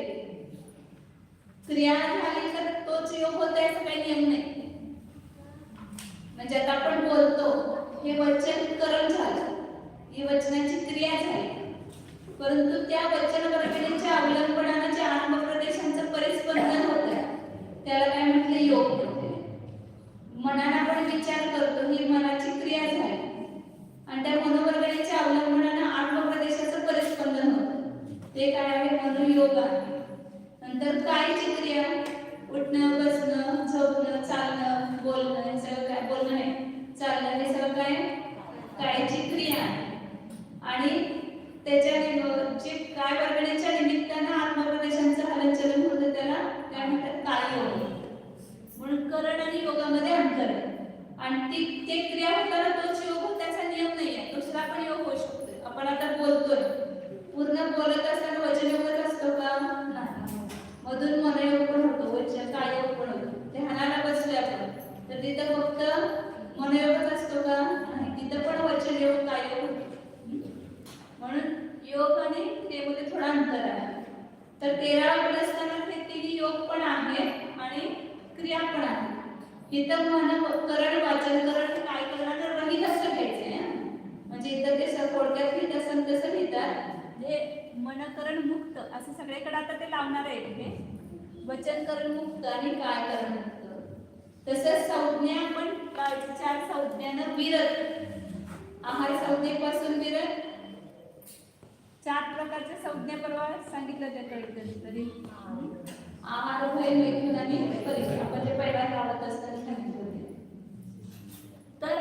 क्रिया झाली तर तोच योग होता याचा काही नियम नाही. म्हणजे आता आपण बोलतो, हे वचनकरण झालं, ही वचनाची क्रिया झाली, परंतु त्या वचन प्रक्रियेच्या अवलंबनाने जे आत्मप्रदेशांचं परिस्पंदन होतं त्याला काय म्हटलं? योग म्हटले. मनाला आपण विचार करतो, ही मनाची क्रिया झाली, आणि त्या मनोवर्गणीच्या अवलंबनाने आत्मप्रदेशाचं परिस्पंदन होतं, ते काय आहे? मनोयोग आहे. नंतर कायची क्रिया, उठणं, बसणं, झोपणं, चालणं, बोलणं, हे सगळं काय? बोलणं नाही, चालणं, हे सगळं काय? कायची क्रिया आहे. आणि त्याच्या जे काय वर्गणीच्या निमित्तानं आत्मप्रदेशांचं हलनचलन होतं त्याला काय म्हणतात? काययोग. म्हणून करण आणि योगामध्ये अंतर आहे. आणि ते क्रिया होताना तोच योग होतो त्याचा नियम नाही आहे. दुसरा पण योग होऊ शकतो. आपण आता बोलतोय, पूर्ण बोलत असताना वचनयोगच असतो का? नाही. मधून मनयोग पण होतो, वचन काययोग पण होतो. ध्यानाला बसले आपण तर तिथं फक्त मनोयोगच असतो का? नाही, तिथं पण वचनयोग, काययोग होतो. म्हणून योग आणि क्रियेमध्ये थोडा अंतर आहे. तर 13व्या गुणस्थानात हे 3 योग पण आहेत आणि क्रिया पण आहे. इथं मन, करण, वाचन, करण, काय करणं रहित असं घ्यायचंय. म्हणजे मनकरण मुक्त असं सगळीकडे आता ते लावणार आहे इथे. वचनकरण मुक्त आणि कायकरण मुक्त. तसंच संज्ञा आपण 4 संज्ञानं विरत. आहार संज्ञेपासून विरत. 4 प्रकारच्या संज्ञा परवा सांगितलं त्या कधीतरी. आहार, भय, मैथुन आणि परिग्रह आपण जे पहिला लावत असताना सांगितलं होते. तर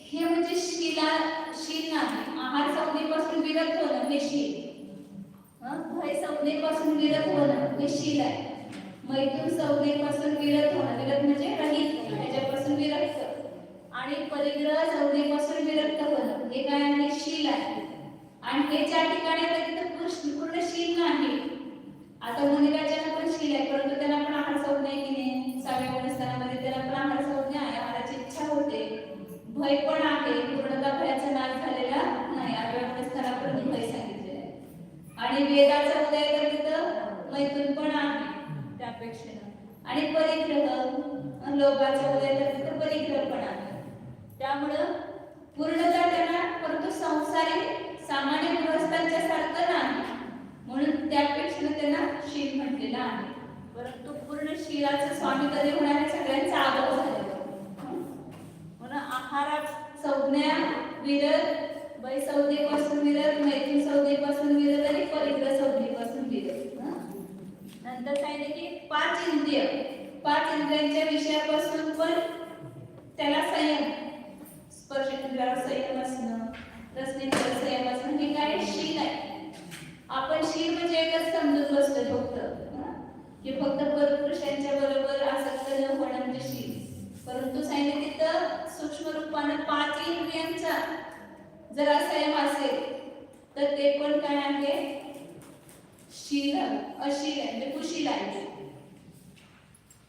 हे म्हणजे शील नाही. आहार संज्ञेपासून विरत होणं हे शील. भय संज्ञेपासून विरत होणं हे शील आहे. मैथुन संज्ञेपासून विरत होणं, विरत म्हणजे रहित, त्याच्यापासून विरक्त. आणि परिग्रह संज्ञेपासून विरक्त होणं हे काय आहे? शील आहे. आणि हे 4 ठिकाणी पूर्ण शील नाही. आता मुनिराजांना पण शील आहे, परंतु त्यांना पण आहार संज्ञा आहे की नाही? 6व्या गुणस्थानामध्ये त्यांना पण आहार संज्ञा आहे, आहाराची इच्छा होते. भय पण आहे, पूर्णतः भयाचा नाश झालेला नाही. 8व्या गुणस्थानापर्यंत भय सांगितलेलं आहे. आणि वेदाचा उदय तर तिथं मैथुन पण आहे त्यापेक्षा. आणि परिग्रह, लोभाचा उदय तर तिथं परिग्रह पण आहे. त्यामुळं पूर्णतः त्यांना, परंतु संसारी सामान्य गृहस्थांच्या सारखं नाही, म्हणून त्यापेक्षा त्यांना शील म्हटलेलं आहे. परंतु पूर्ण शीलाचं स्वामी कधी होणार आहे? सगळ्यांचा आदर झालेला. म्हणून आहारात संज्ञा विरत, भय संज्ञेपासून विरत, मैथुन संज्ञेपासून विरत आणि परिग्रह संज्ञेपासून विरत. नंतर सांगितले की 5 इंद्रिय, 5 इंद्रियांच्या विषयापासून पण त्याला संयम. स्पर्शेंद्रियावर संयम असणं, रसनेंद्रियावर संयम असणं हे काय? शील आहे. आपण शील म्हणजे एकच समजून बसतो फक्त, की फक्त परपुरुषांच्या बरोबर आसक्त न होणं म्हणजे शील. परंतु सांगितले तिथं सूक्ष्म रूपाने 5 इंद्रियांचा जर असंयम असेल तर ते पण काय आहे? शील, अशील आहे, म्हणजे कुशील आहे.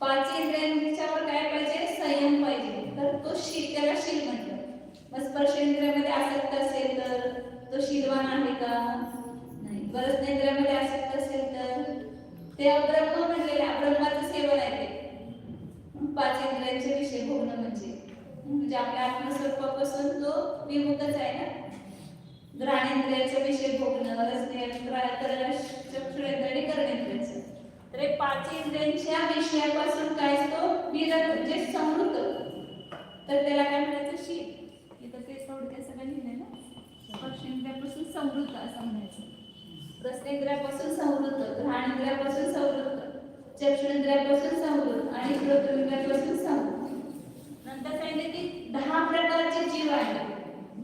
5 इंद्रियांच्यावर काय पाहिजे? संयम पाहिजे. तर तो शील, त्याला शील म्हणतात. मग स्पर्शेंद्रियामध्ये आसक्त असेल तर तो शीलवान आहे का? नाही. रसनेंद्रियामध्ये आसक्त असेल तर ते अब्रह्म म्हणलेले, ब्रह्माचं सेवन आहे ते. 5 इंद्रियांचे विषय भोगणं म्हणजे आपल्या आत्मस्वरूपापासून तो विमुखच आहे ना. घ्राणेंद्रियाचे विषय भोगणं, रसनेंद्रिय, चक्षुरेंद्रिय आणि कर्णेंद्रियाचं. तर हे 5 इंद्रियांच्या विषयापासून काय असतो? विरत म्हणजे समृद्ध. तर त्याला काय म्हणायचं? शील. इथं ते थोडक्यात सगळं लिहिलंय ना. स्पर्शेंद्रियापासून समृद्ध असं म्हणायचं. रसनेंद्रियापासून समृद्ध, घ्राणेंद्रियापासून समृद्ध, चक्षुरेंद्रियापासून समृद्ध आणि श्रोतेंद्रियापासून समृद्ध. नंतर सांगितले की 10 प्रकारचे जीव आहेत.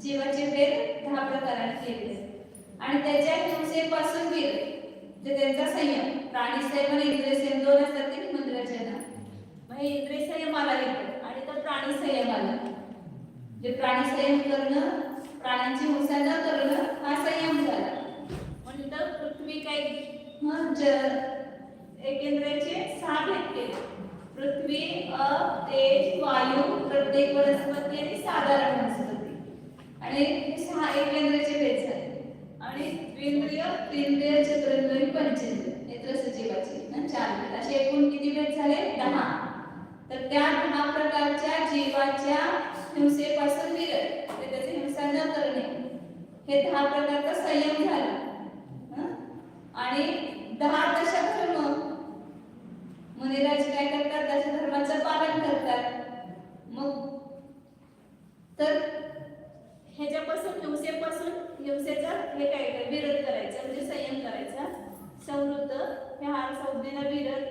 जीवाचे भेद 10 प्रकारांनी केले आणि त्याच्या हिंसेपासून विरत, जे त्यांचा संयम. प्राणी संयम आणि इंद्रिय संयम 2 असतात की मंदिराच्या. मग हे इंद्रिय संयम आला येतो आणि तर प्राणी संयम आला. जे प्राणी संयम करणं, प्राण्यांची हिंसा न करणं हा संयम झाला. म्हणजे तर पृथ्वी काय एकेंद्रियाचे 6 भेद केले. पृथ्वी, तेज, वायू, प्रत्येक वनस्पती आणि साधारण वनस्पती. आणि 6 एकेंद्रियाचे भेद झाले. आणि द्विंद्रिय, त्रिंद्रिय, चतुरेंद्रिय, पंचेंद्रिय हे तसं जीवाचे 4 भेद. असे एकूण किती भेद झाले? 10. तर त्या 10 प्रकारच्या जीवाच्या हिंसेपासून विरत, त्याची हिंसा न करणे, हे 10 प्रकारचा संयम झाला. आणि 10 दशधर्म, मुनिराज काय करतात? दशधर्माचं पालन करतात. मग तर ह्याच्यापासून, हिंसेचा हे काय? विरोध करायचा म्हणजे संयम करायचा. संवृत्त, ह्या संज्ञेला विरत,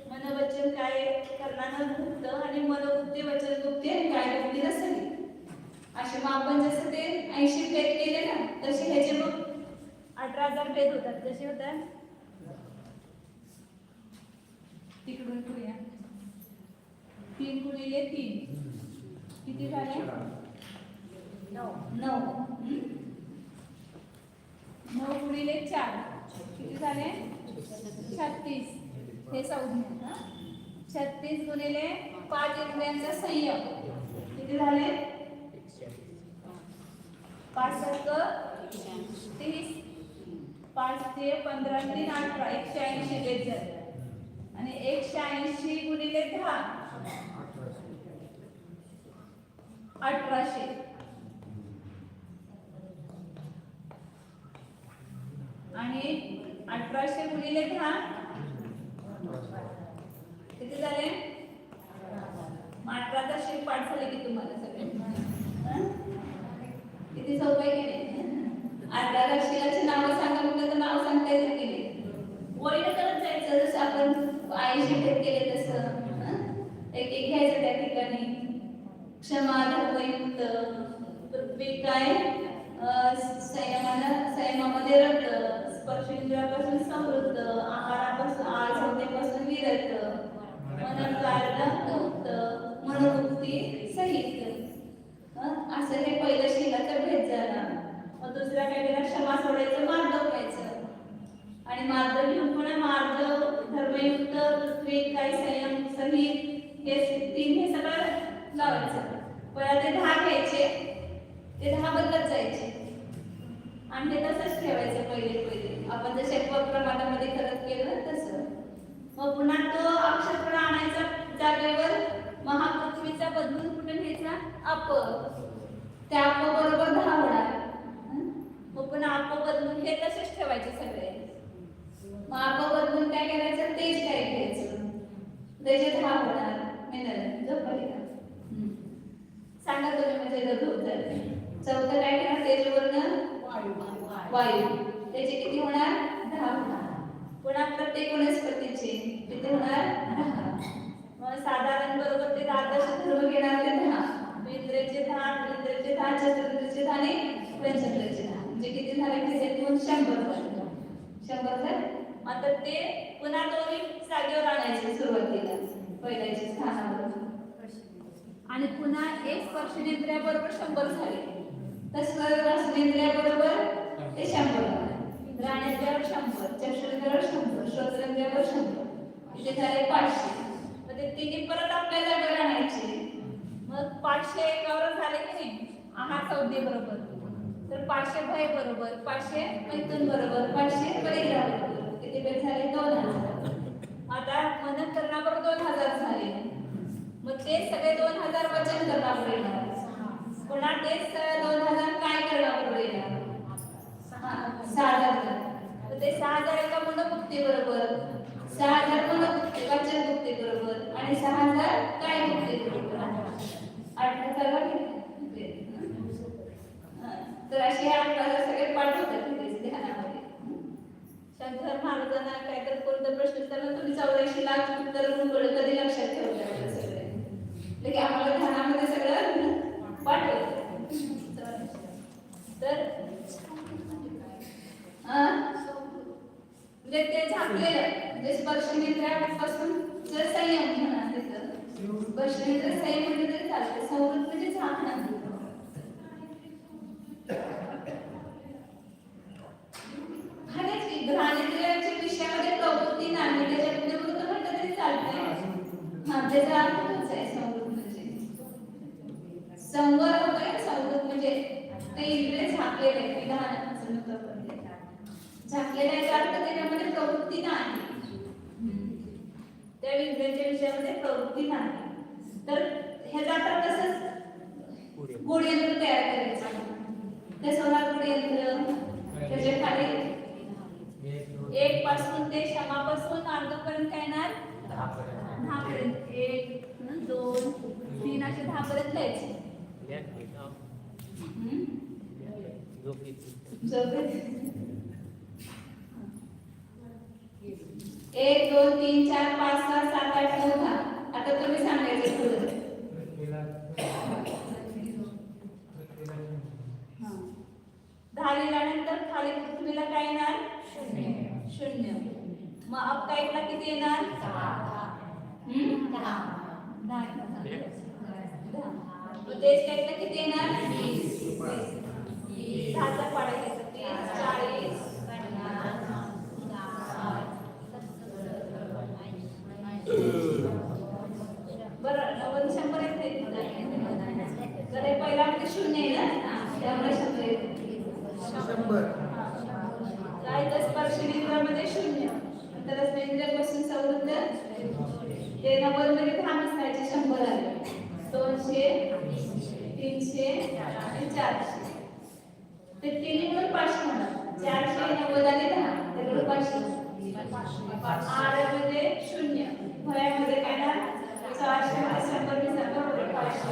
मनोवचन काय? कर्णानं मुक्त आणि मनोवृत्ती, वचनवृत्ती आणि कायवृत्ती नसली. असे मग आपण जसं ते 80 भेद केले ना, तसे ह्याचे मग 18,000 भेद होतात. कसे होतात? तिकडून करूया. 3 गुणिले 3 किती झाले? 9. 9 गुणिले 4 किती झाले? 36. हे संज्ञा. 36 गुणिले 5 इंद्रियांचा संयम किती झाले? 5 × 30, 5 ते 15 3 18, 180 भेद झाले. आणि 180 गुणिले 10 1800. आणि 1800 गुणिले 10 किती झाले? 18चा शेप पाठ झाले की तुम्हाला सगळे किती सोपं आहे की नाही? 18 राशीची नावं सांगा म्हटलं तर नाव सांगता येतं की नाही? ओळीनं करत जायचं जसं आपण आईशी भेट केले तसं एक एक घ्यायचं त्या ठिकाणी. क्षमा धर्मयुक्त, पृथ्वी काय संयमामध्ये रत, स्पर्शेंद्रियापासून समृद्ध, आहारापासून आळसावतेपासून विरत, मनकार्यमुक्त, मनोमुक्ती सहित. असं हे पहिलं शिलाचा भेद झाला. मग दुसरा काय केला? क्षमा सोडायचं, मार्ग व्हायचं. आणि मार्ग घेऊन पुन्हा मार्ग धर्मयुक्त, पृथ्वी काय संयम सहित, हे 3 हे सगळं लावायचं. पहिला ते 10 घ्यायचे, ते 10 बदलत जायचे आणि ते तसंच ठेवायचं पहिले आपण जसे प्रमाणामध्ये करत गेलं तसं. मग पुन्हा तो अक्षरपणा आणायचा जागेवर, महापृथ्वीचा बदलून कुठे घ्यायचा? अप. त्या अप बरोबर 10 होणार. मग पुन्हा अप बदलून हे तसेच ठेवायचे सगळे. मग अप बदलून काय करायचं? तेच काय घ्यायचं, त्याचे 10 होणार. मिळालं झोपली का? सांगा तुम्ही म्हणजे झोप झाली. चौथं काय करणार? त्याच्यावरनं वायू, त्याचे किती होणार? 10 होणार. पुन्हा प्रत्येक वनस्पतीचे किती होणार? 10. मग साधारण बरोबर ते द्वादश धर्म घेणार ते 10. इंद्रियाचे 10, इंद्रियाचे 10, चतुर्वेदाचे 10 आणि पंचेंद्रियाचे 10. म्हणजे किती झाले? त्याच्यातून 100 झाले. 100 झाले. आता ते पुन्हा दोन्ही जागेवर आणायचे सुरुवातीला पहिल्याच्या स्थानावर. आणि पुन्हा एक स्पर्शेंद्रियाबरोबर 100 झाले. तसं रसनेंद्रियाबरोबर ते 100 घ्राणेंद्रियावर 100, चक्षुरेंद्रियावर 100, श्रोत्रेंद्रियावर 100, इथे झाले 500. मग ते तिन्ही परत आपल्या जागेवर आणायचे. मग 500 एकावर झाले की नाही? आहार संज्ञे बरोबर. तर 500 भय बरोबर, 500 मैथुन बरोबर, 500 परिग्रह बरोबर. किती बेट झाले? 2000. आता मनन करण्याबरोबर 2000 झाले. मग ते सगळे 2000 वचन करण्याबरोबर येणार. पुन्हा तेच 2000 काय करण्याबरोबर येणार? 6000. तर ते 6000 एका मनोमुक्ती बरोबर, 6000 मनोमुक्ती वचन मुक्ती बरोबर आणि 6000 काय मुक्ती बरोबर. 8000 तर असे 8000 सगळे पाठ होतात तिथे ध्यानामध्ये. शंकर महाराजांना काय तर कोणतं प्रश्न विचारला तुम्ही 84 लाख उत्तर कधी लक्षात ठेवता सगळे? म्हणजे आम्हाला ध्यानामध्ये सगळं पाठ होतं. तर म्हणजे ते झाकलेलं म्हणजे स्पर्शेंद्रियापासून जर संयम म्हणा तिथं स्पर्शेंद्रिय संयम म्हणजे तरी चालतं. संवृत्त म्हणजे झाकणं. घ्राणेंद्रियाच्या विषयामध्ये प्रवृत्ती नाही, त्याच्यामध्ये वृत्त म्हटलं तरी चालतंय. त्याचा अर्थ तोच आहे. संवृत्त म्हणजे संवर होतोय. संवृत्त म्हणजे ते इंद्रिय झाकलेले आहे. झाकलेला याचा अर्थ त्याच्यामध्ये प्रवृत्ती नाही, त्या इंद्रियाच्या विषयामध्ये प्रवृत्ती नाही. तर ह्याचा अर्थ कसं गुढयंत्र तयार करायचं. ते सोनार गुढयंत्र त्याच्या खाली 1 पासून ते क्षमापासून अर्धपर्यंत काय येणार? 10 पर्यंत. 1, 2, 3 असे 10 पर्यंत लिहायचे. 1, 2, 3, 4, 5, 6, 7, 8, 9, 10. आता तुम्ही सांगायचं पुढे. 10 लिहिल्यानंतर खाली पृथ्वीला काय येणार? 0. मग अपकाईटला किती येणार? 10. तेच काईटला किती येणार? 20. 10चा पाडा घ्यायचा. 30, 40, 50. बरं 90, 100 येते. तर हे पहिला म्हणजे 0 येणार त्यामुळे 100 येते. 100. काय तर स्पर्शेंद्रियामध्ये 0. नंतर रसनेंद्रियापासून संवृत्त ते 90 मध्ये 10 नसण्याचे 100 आले. 200, 300 आणि 400. ते तिन्ही मिळून 500 होणार. 490 आणि 10. आरामध्ये 0, भयामध्ये काय ना 400 मध्ये 100 नी 100 500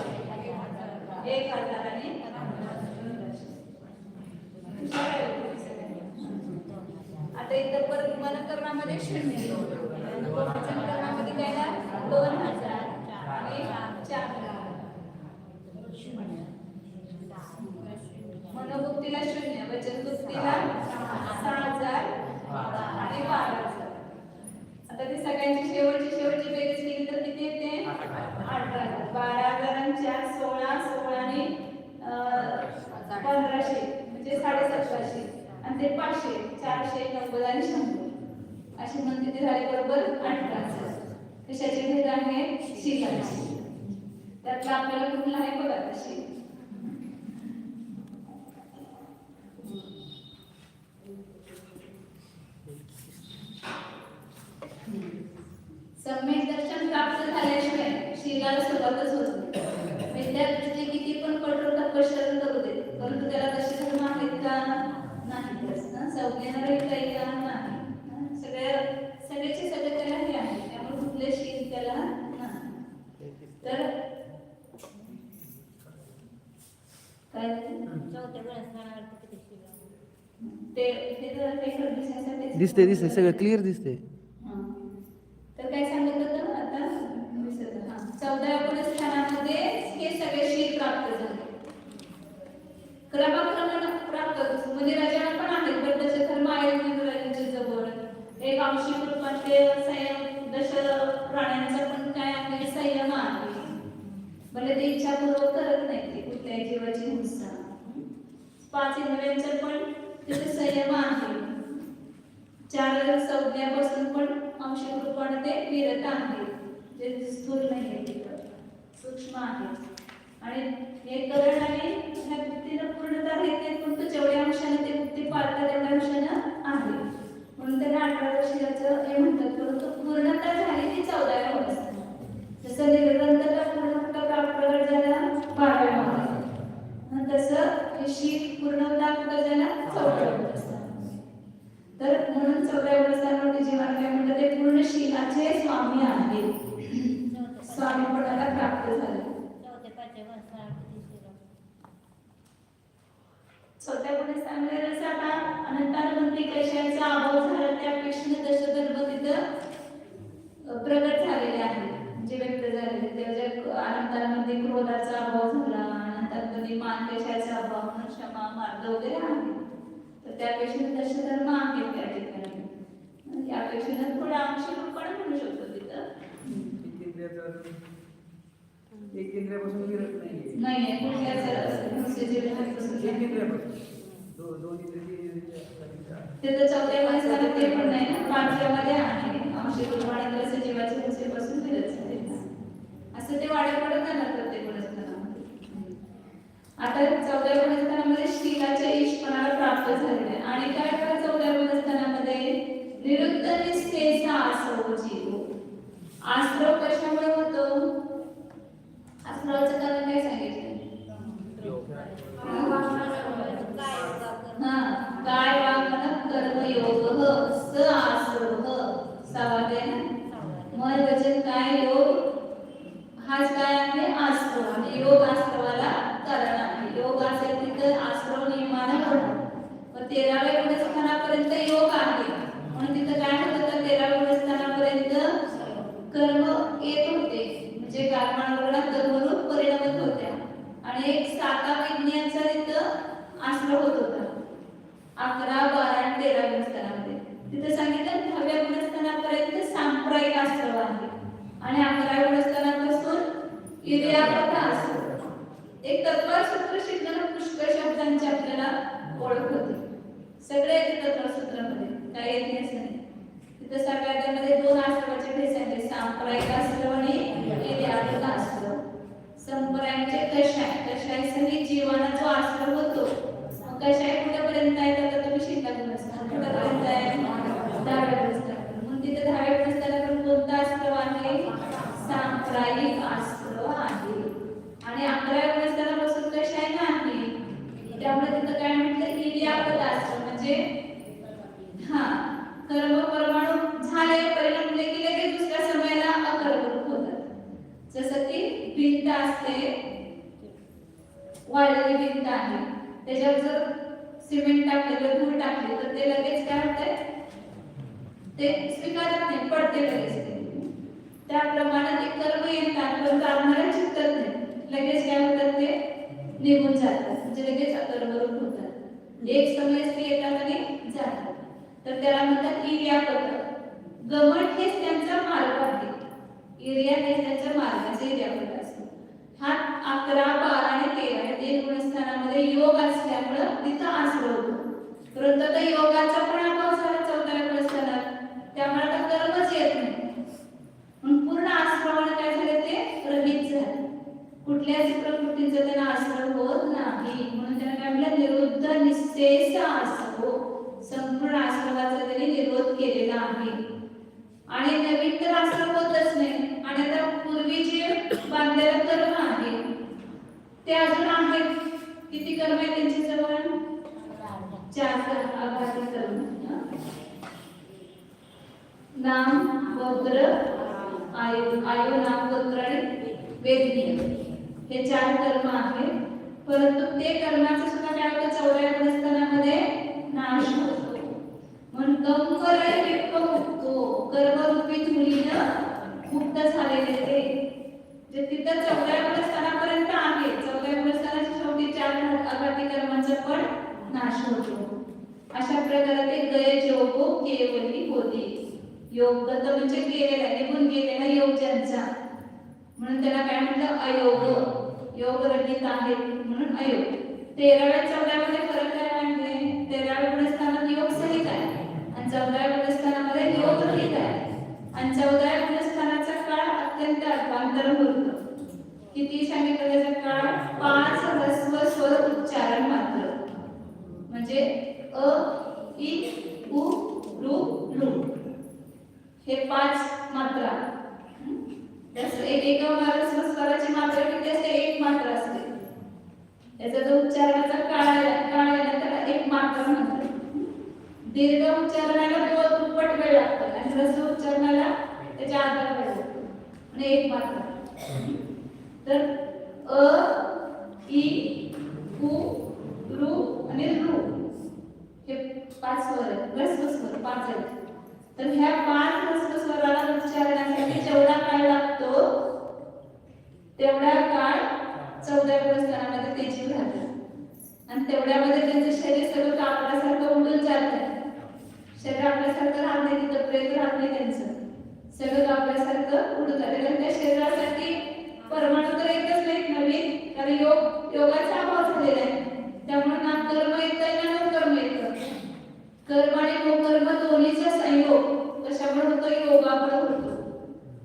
1000 आणि 1500. आता इथं परत मनकरणामध्ये 0, वचनकरणामध्ये काय ना 2000 आणि 4000. मनोगुप्तीला 0, वचनगुप्तीला 6000 आणि 12000. आता ते सगळ्यांची शेवटची बेरीज केली तर किती येते? 18,000. 12,000 आणि 4 16, 16 आणि 1500 म्हणजे 1750. आणि ते 500 400 90 आणि 100 अशी म्हणून किती झाले? बरोबर 18,000. कशाचे भेद आहे? शिलाचे. त्यातला आपल्याला कुठला आहे बघा तशी. सम्यक दर्शन प्राप्त झाल्याशिवाय शिलाला सुरुवातच होत नाही. विद्यार्थी किती पण कठोर तपश्चर्या करू दे, परंतु त्याला तसे धर्म आहेत का? नाही. संज्ञाना काही का? नाही. सगळ्याचे सगळे त्याला हे आहे, त्यामुळे कुठले शील त्याला नाही. तर काय ते दिसते सगळं क्लिअर दिसते. तर काय सांगितलं होतं आता? 14व्या स्थानामध्ये हे सगळे शील प्राप्त झाले. क्रमाक्रमाने प्राप्त म्हणजे राजाला पण आहेत, पण तसे धर्म आहेत राजांच्या जवळ. एक आंशिक रूपात ते संयम, दश प्राण्यांचा पण काय आहे? संयम आहे. भले ते इच्छापूर्वक करत नाही ते कुठल्याही जीवाची हिंसा. 5 इंद्रियांचा पण तिथे संयम आहे. 4 संज्ञापासून पण आंशिक रूपाने ते विरत आहे, जे स्थूल नाही आहे, तिथं सूक्ष्म आहे. आणि हे करण आणि ह्या बुद्धीनं पूर्णता घेते, पण तो जेवढ्या अंशाने ते बुद्धी पाळतात तेवढ्या अंशानं आहे. म्हणून त्यांना 18 वर्षाचं हे म्हणतात. परंतु पूर्णता झाली ती 14व्या अवस्थेत. जसं निर्ग्रंथता पूर्णता प्रगट झाला 12व्या अवस्थेत, तसं हे शील पूर्णता कुठं झाला? 14व्या अवस्थेत. तर म्हणून 14व्या अवस्थांमध्ये जीवन काय म्हणतात? ते पूर्ण शीलाचे स्वामी आहे, स्वामीपणाला प्राप्त झाले. 4व्या अवस्थांमध्ये जसं आता अनंतानुबंधी कशाचा अभाव झाला, त्यापेक्षा दशधर्म तिथं प्रगट झालेले आहे, म्हणजे व्यक्त झालेले. त्याच्या अनंतानुबंधी क्रोधाचा अभाव झाला, अनंतानुबंधी मान कशाचा अभाव, क्षमा मार्ग वगैरे आहे. तर त्यापेक्षा दशधर्म आहेत त्या ठिकाणी. यापेक्षा थोडं आंशिक रूपाने म्हणू शकतो तिथं. एक इंद्रियापासून विरत नाही आहे कुठल्याच तिथं 14व्या अवस्थेला ते पण नाही ना. 5व्या मध्ये आहे आंशिक रूपाने कसं जीवाच्या हिंसेपासून विरत झाले, असं ते वाढत जाणार प्रत्येक अवस्थानामध्ये. आता 14व्या अवस्थानामध्ये शीलाच्या ईशपणाला प्राप्त झालेले आहे. आणि काय करा 14व्या अवस्थानामध्ये निरुद्ध निष्ठेचा आश्रव जीव. आश्रव कशामुळे होतो? आश्रवाचं कारण काय सांगितलं? काय वागण कर्म योग स आश्रव सावादे मन वचन काय योग हाच काय आहे? आश्रव. आणि योग आश्रवाला कारण आहे. योग असेल तिथं आश्रव नियमानं होणार. पण 13व्या गुणस्थानापर्यंत योग आहे, म्हणून तिथं काय होत होतं? 13व्या गुणस्थानापर्यंत कर्म येत होते, म्हणजे कर्मानुरूप कर्मरूप परिणमत होत्या. आणि एक 7 विज्ञानचा तिथं आश्रव होत होता. 11, 12 आणि 13 गुणस्थानामध्ये तिथं सांगितलं 10व्या गुणस्थानापर्यंत सांप्रदायिक आश्रव आहे. आणि 11व्या गुणस्थानापासून इर्यापत आश्रव. एक तत्पर सूत्र शिकताना पुष्कळ शब्दांची आपल्याला ओळख होते. सगळे येते तत्वसूत्रामध्ये, काय येत नाही असं नाही. तिथं सगळ्यामध्ये 2 आश्रवाचे भेद सांगितले, सांप्रदायिक आश्रव आणि इर्यापत आश्रव. संप्रदायाचे कशाय सहित जीवाना जो आश्रव होतो, कशाय कुठेपर्यंत आहे त्याला तुम्ही शिकता कुठेपर्यंत आहे? 10व्या गुणस्थानापर्यंत. म्हणून तिथे 10व्या गुणस्थानापर्यंत कोणता आश्रव आहे? सांप्रदायिक आश्रव आहे. आणि 11व्या गुणस्थानापासून कशाय नाही, त्यामुळे तिथं काय म्हटलं? इर्यापत आश्रव म्हणजे कर्म परमाणु वाळलेली भिंत आहे, त्याच्यावर जर सिमेंट टाकलं, धूळ टाकली तर ते लगेच काय होतंय, ते स्वीकारत नाही, पडते लगेच ते. त्याप्रमाणे ते कर्म येतात पण आपल्याला चिकटत नाही, लगेच काय होतात ते निघून जातात, म्हणजे लगेच अकर्मरूप होतात, एक समय ते येतात आणि जातात. तर त्याला म्हणतात इर्यापद. गमन हेच त्यांचा मार्ग आहे, इर्या हे त्यांच्या मार्गाचे इर्यापद असतो. हा 11, 12 आणि 13 या 3 गुणस्थानामध्ये योग असल्यामुळं तिथं आश्रय होतो. परंतु आता योगाचा पण अभाव झाला 14व्या गुणस्थानात, त्यामुळे आता कर्मच येत नाही. म्हणून पूर्ण आश्रमाने काय झाले, ते रहित झाले, कुठल्याच प्रकृतीचा त्यांना आश्रय होत नाही. म्हणून त्यांना काय म्हणलं, निरुद्ध निश्चेष आश्रय, संपूर्ण आश्रमाचा त्यांनी निरोध केलेला आहे. आणि नवीन तर आश्रय होतच नाही. आणि आता पूर्वी जे बांधलेलं कर्म आहे ते अजून आहेत. किती कर्म आहे त्यांची जवळ? 4 कर्म, आघाती कर्म. नाम, गोत्र, आयु, नाम, गोत्र आणि वेदनीय हे 4 कर्म आहेत. परंतु ते कर्माचं सुद्धा काय होतं, 14व्या गुणस्थानामध्ये नाश होतो. म्हणून कंकर मुक्तो, कर्मरूपी धुळीनं मुक्त झालेले ते, जे तिथं 14व्या गुणस्थानापर्यंत आहे. 14व्या गुणस्थानाच्या शेवटी 4 आघाती कर्मांचा पण नाश होतो. अशा प्रकारे ते गय योगो केवली होते. योगगत म्हणजे गेलेला, निघून गेलेला योग ज्यांचा, म्हणून त्याला काय म्हटलं, अयोग, योग रहित आहे म्हणून अयोग. 13व्या 14व्या मध्ये फरक काय आहे, 13व्या गुणस्थानात योग सहित आहे आणि 14व्या गुणस्थानामध्ये योग रहित आहे. आणि 14व्या गुणस्थानाचा काळ अत्यंत अल्पांतर होतो. किती सांगितलं त्याचा काळ? 5 ह्रस्व स्वर उच्चारण मात्र, म्हणजे अ, इ, उ, ऋ, ऋ हे 5 मात्रा. एका ह्रस्व स्वराची मात्रा किती असते? 1 मात्रा असते. याचा जो उच्चारणाचा काळ आहे त्याला 1 मात्रा म्हणतात. दीर्घ उच्चारणाला 2 दुप्पट वेळ लागतो आणि ह्रस्व उच्चारणाला त्याच्या अर्धा वेळ लागतो आणि 1 मात्रा. तर अ, इ, उ, ऋ आणि ऋ हे 5 स्वर आहेत, ह्रस्व स्वर 5 आहेत. तर ह्या 5 ह्रस्व स्वराला उच्चारण्यासाठी जेवढा काळ लागतो तेवढा काळ 14व्या गुणस्थानामध्ये ते जीव राहतात आणि तेवढ्यामध्ये त्यांचं शरीर सगळं कापडासारखं उडून जातं. शरीर आपल्यासारखं राहत नाही, तिथं प्रेत राहत नाही, त्यांचं सगळं कापडासारखं उडून जातं. कारण त्या शरीरासाठी परमाणु तर येतच नाहीत नवीन, कारण योगाचा अभाव झालेला आहे. त्यामुळे ना कर्म येतं ना कर्म येतं. कर्म आणि मोकर्म दोन्हीचा संयोग कशामुळे होतो? योगामुळे होतो.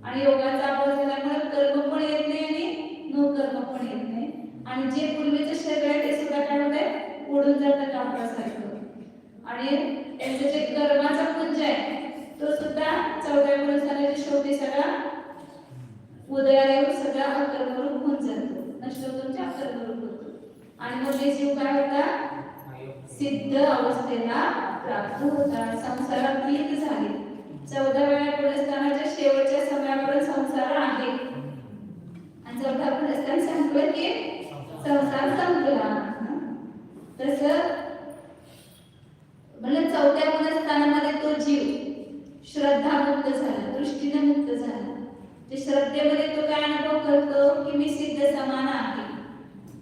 आणि योगाचा अभाव झाल्यामुळे कर्म पण येत नाही आणि नोकर्म पण येत नाही. आणि जे पूर्वीचं शरीर आहे ते सुद्धा काय होतंय? उडून जातं कापडासारखं. आणि त्यांचं जे कर्माचा पुंज आहे तो सुद्धा 14व्या गुणस्थानाच्या शेवटी सगळा उदयाला येऊन सगळा अकर्मरूप होऊन जातो, नष्ट होऊन अकर्मरूप होतो. आणि मग ते जीव काय होता? सिद्ध अवस्थेला प्राप्त होता, संसारात लीन झाले. 14व्या गुणस्थानाच्या शेवटच्या समयापर्यंत संसार आहे आणि 14व्या गुणस्थान संपलं की संसार संपला. तसं म्हणजे 4थ्या गुणस्थानामध्ये तो जीव श्रद्धा मुक्त झाला, दृष्टीने मुक्त झाला. ते श्रद्धेमध्ये तो काय अनुभव करतो की मी सिद्ध समान आहे,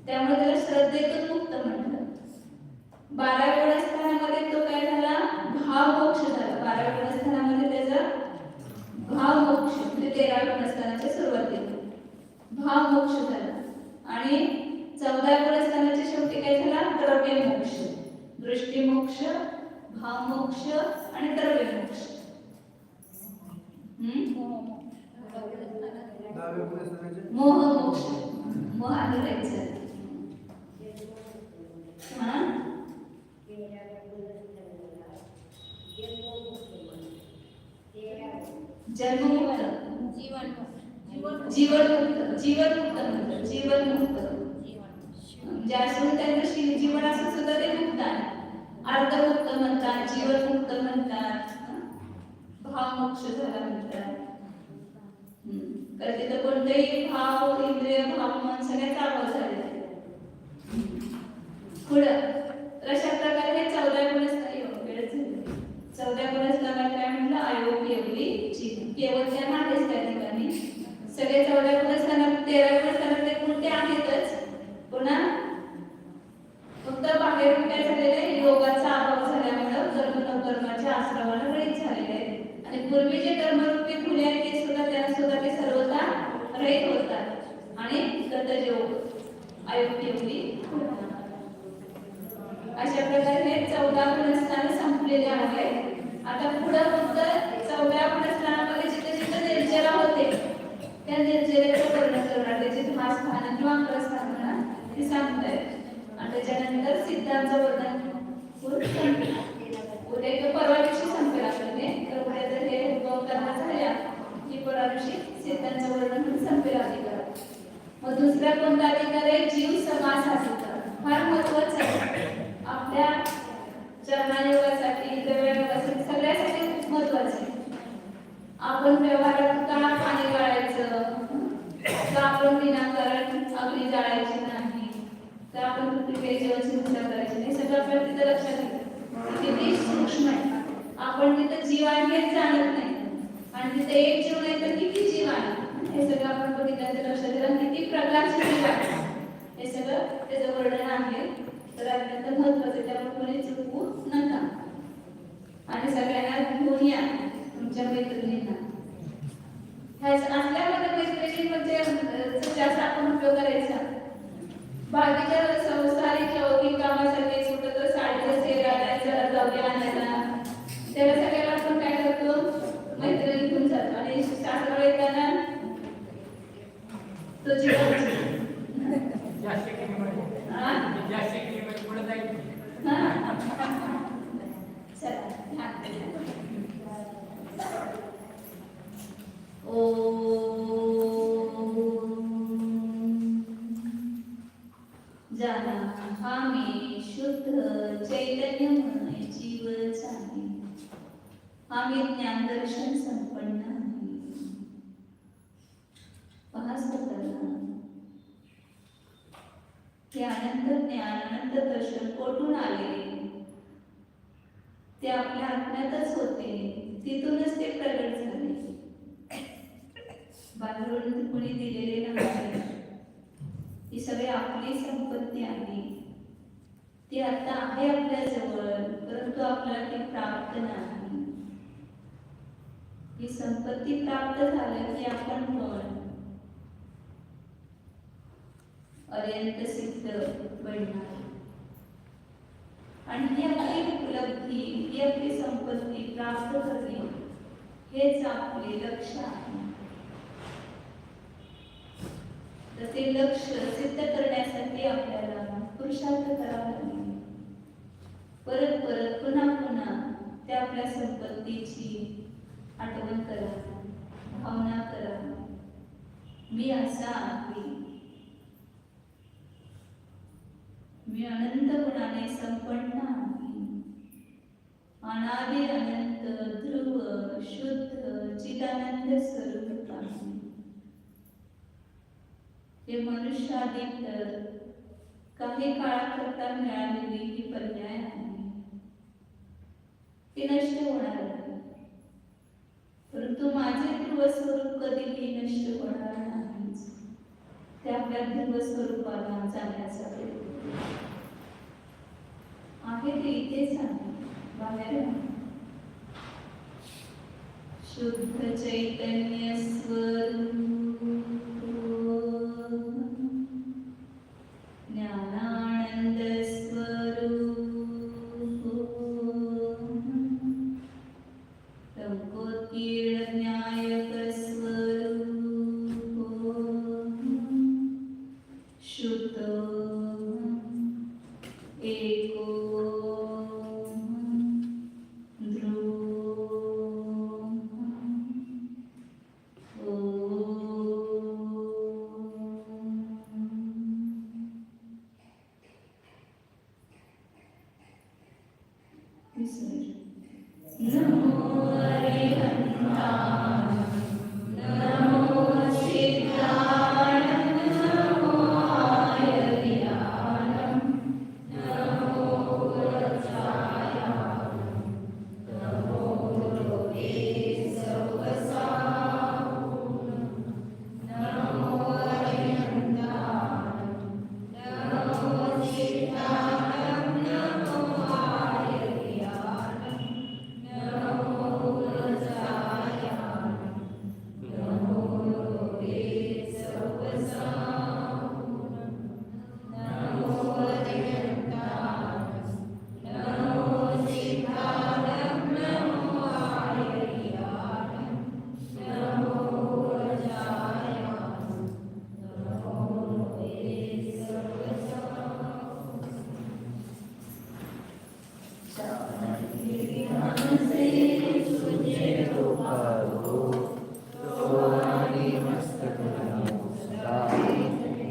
त्यामुळे त्याला श्रद्धेतून मुक्त म्हणतात. 12व्या गुणस्थानामध्ये तो काय झाला? भाव मोक्ष झाला. 12व्या गुणस्थानामध्ये त्याचा भाव मोक्ष, म्हणजे 13व्या गुणस्थानाच्या सुरुवातीला भाव मोक्ष झाला. आणि 14व्या गुणस्थानाच्या शेवटी काय झाला? द्रव्य मोक्ष, दृष्टी मोक्ष, भाव मोक्ष आणि द्रव्य मोक्ष. मोह मोक्ष, मोहाने राहायचं. जन्ममुक्त, जीवनमुक्त, जीवनमुक्त म्हणतात, जीवनमुक्त म्हणजे असून त्यांचं जीवन असं सुद्धा ते मुक्त आहे. अर्धमुक्त म्हणतात, जीवनमुक्त म्हणतात, भावमोक्ष झाला म्हणतात. तर तिथं कोणतेही भाव, इंद्रिय, भाव, मन सगळ्याचा अभाव झालेला आहे. पुढं तर अशा प्रकारे हे 14 गुणस्थान वेळ झाली. 14 गुणस्थानात काय म्हटलं आयोग केवली जीव केवळ त्या नाहीच त्या ठिकाणी सगळे 14 गुणस्थानात 13 गुणस्थानात कोणते आहेतच पुन्हा फक्त बाहेरून काय झालेलं आहे योगाचा अभाव झाल्यामुळे कर्माच्या आश्रमाला रहित झालेले आहेत आणि पूर्वी जे कर्मरूपी खुले आहेत ते सुद्धा त्यांना सुद्धा ते सर्वता रहित होतात आणि गतयोग आयोग केवली अशा प्रकारे हे 14 गुणस्थान संपलेले आहेत. आता पुढे फक्त 14 गुणस्थानामध्ये जिथे जिथे निर्जरा होते त्या निर्जरेचं वर्णन करणार त्याचे स्थान किंवा अंगस्थान म्हणा ते सांगतायत आणि त्याच्यानंतर सिद्धांचं वर्णन उद्या किंवा परवा दिवशी संपेल आपल्याने तर उद्या जर हे उपकरणा झाल्या की परवा दिवशी सिद्धांचं वर्णन म्हणून संपेल अधिकार. मग दुसरा कोणता अधिकार आहे जीव समास अधिकार फार महत्वाचा आहे आपल्या चरणायोगासाठी द्रव्ययोगासाठी सगळ्यासाठी खूप महत्वाचं आहे. आपण व्यवहारात का पाणी गाळायचं का आपण विनाकारण अग्नी जाळायची नाही तर आपण कुठे जेवण हिंसा करायची नाही सगळं आपल्याला तिथं लक्षात येतं किती सूक्ष्म आहे. आपण तिथं जीव आहे हेच जाणत नाही आणि तिथे एक जीव नाही तर किती जीव आहे हे सगळं आपण बघितलं लक्षात येतं किती प्रकारचे जीव आहे हे सगळं त्याचं वर्णन आहे. तर अत्यंत महत्वाचं त्यामुळे कोणी चुकवू नका आणि सगळ्यांना घेऊन या तुमच्या मैत्रिणींना असल्यामध्ये मैत्रिणी म्हणजे जास्त आपण उपयोग करायचा बाकीच्या संसारिक लौकिक कामासाठी कुठं तर साडीचं सेल आणायचं जाऊया आणायला त्याला सगळ्याला आपण काय करतो मैत्रिणी घेऊन जातो आणि सासरा येताना तो जीवन जाना हा मी शुद्ध चैतन्यमय जीवच आहे हा मी ज्ञान दर्शन संपन्न आहे. पहा स्वतःला हे अनंत ज्ञान अनंत दर्शन कोठून आले ते आपल्या आत्म्यातच होते तिथूनच ते प्रगट झाले बाहेरून कुणी दिलेले नाही. ही सगळी आपली संपत्ती आहे ती आता आहे आपल्या जवळ परंतु आपल्याला ती प्राप्त नाही. ही संपत्ती प्राप्त झाली की आपण पण अत्यंत सिद्ध बनणार आणि ही आपली उपलब्धी ही आपली संपत्ती प्राप्त करणे हेच आपले लक्ष्य आहे. तर ते लक्ष्य सिद्ध करण्यासाठी आपल्याला पुरुषार्थ करावा लागेल. परत परत पुन्हा पुन्हा त्या आपल्या संपत्तीची आठवण करा भावना करा मी असा आहे मी अनंत गुणाने संपन्न आहे अनादि अनंत ध्रुव शुद्ध चिदानंद स्वरूप आहे. हे मनुष्यादी तर काही काळाकरता मिळालेली ही पर्याय आहे ती नष्ट होणार आहे परंतु माझे ध्रुव स्वरूप कधीही नष्ट होणार नाहीच. ते आपल्या ध्रुव स्वरूपाला जाण्यासाठी आहे ते इथेच आहे बाहेर शुद्ध चैतन्य स्वरूप ज्ञानानंद स्वरूप लोकोत्तीर्ण न्यायक स्वरूप शुद्ध एको Research.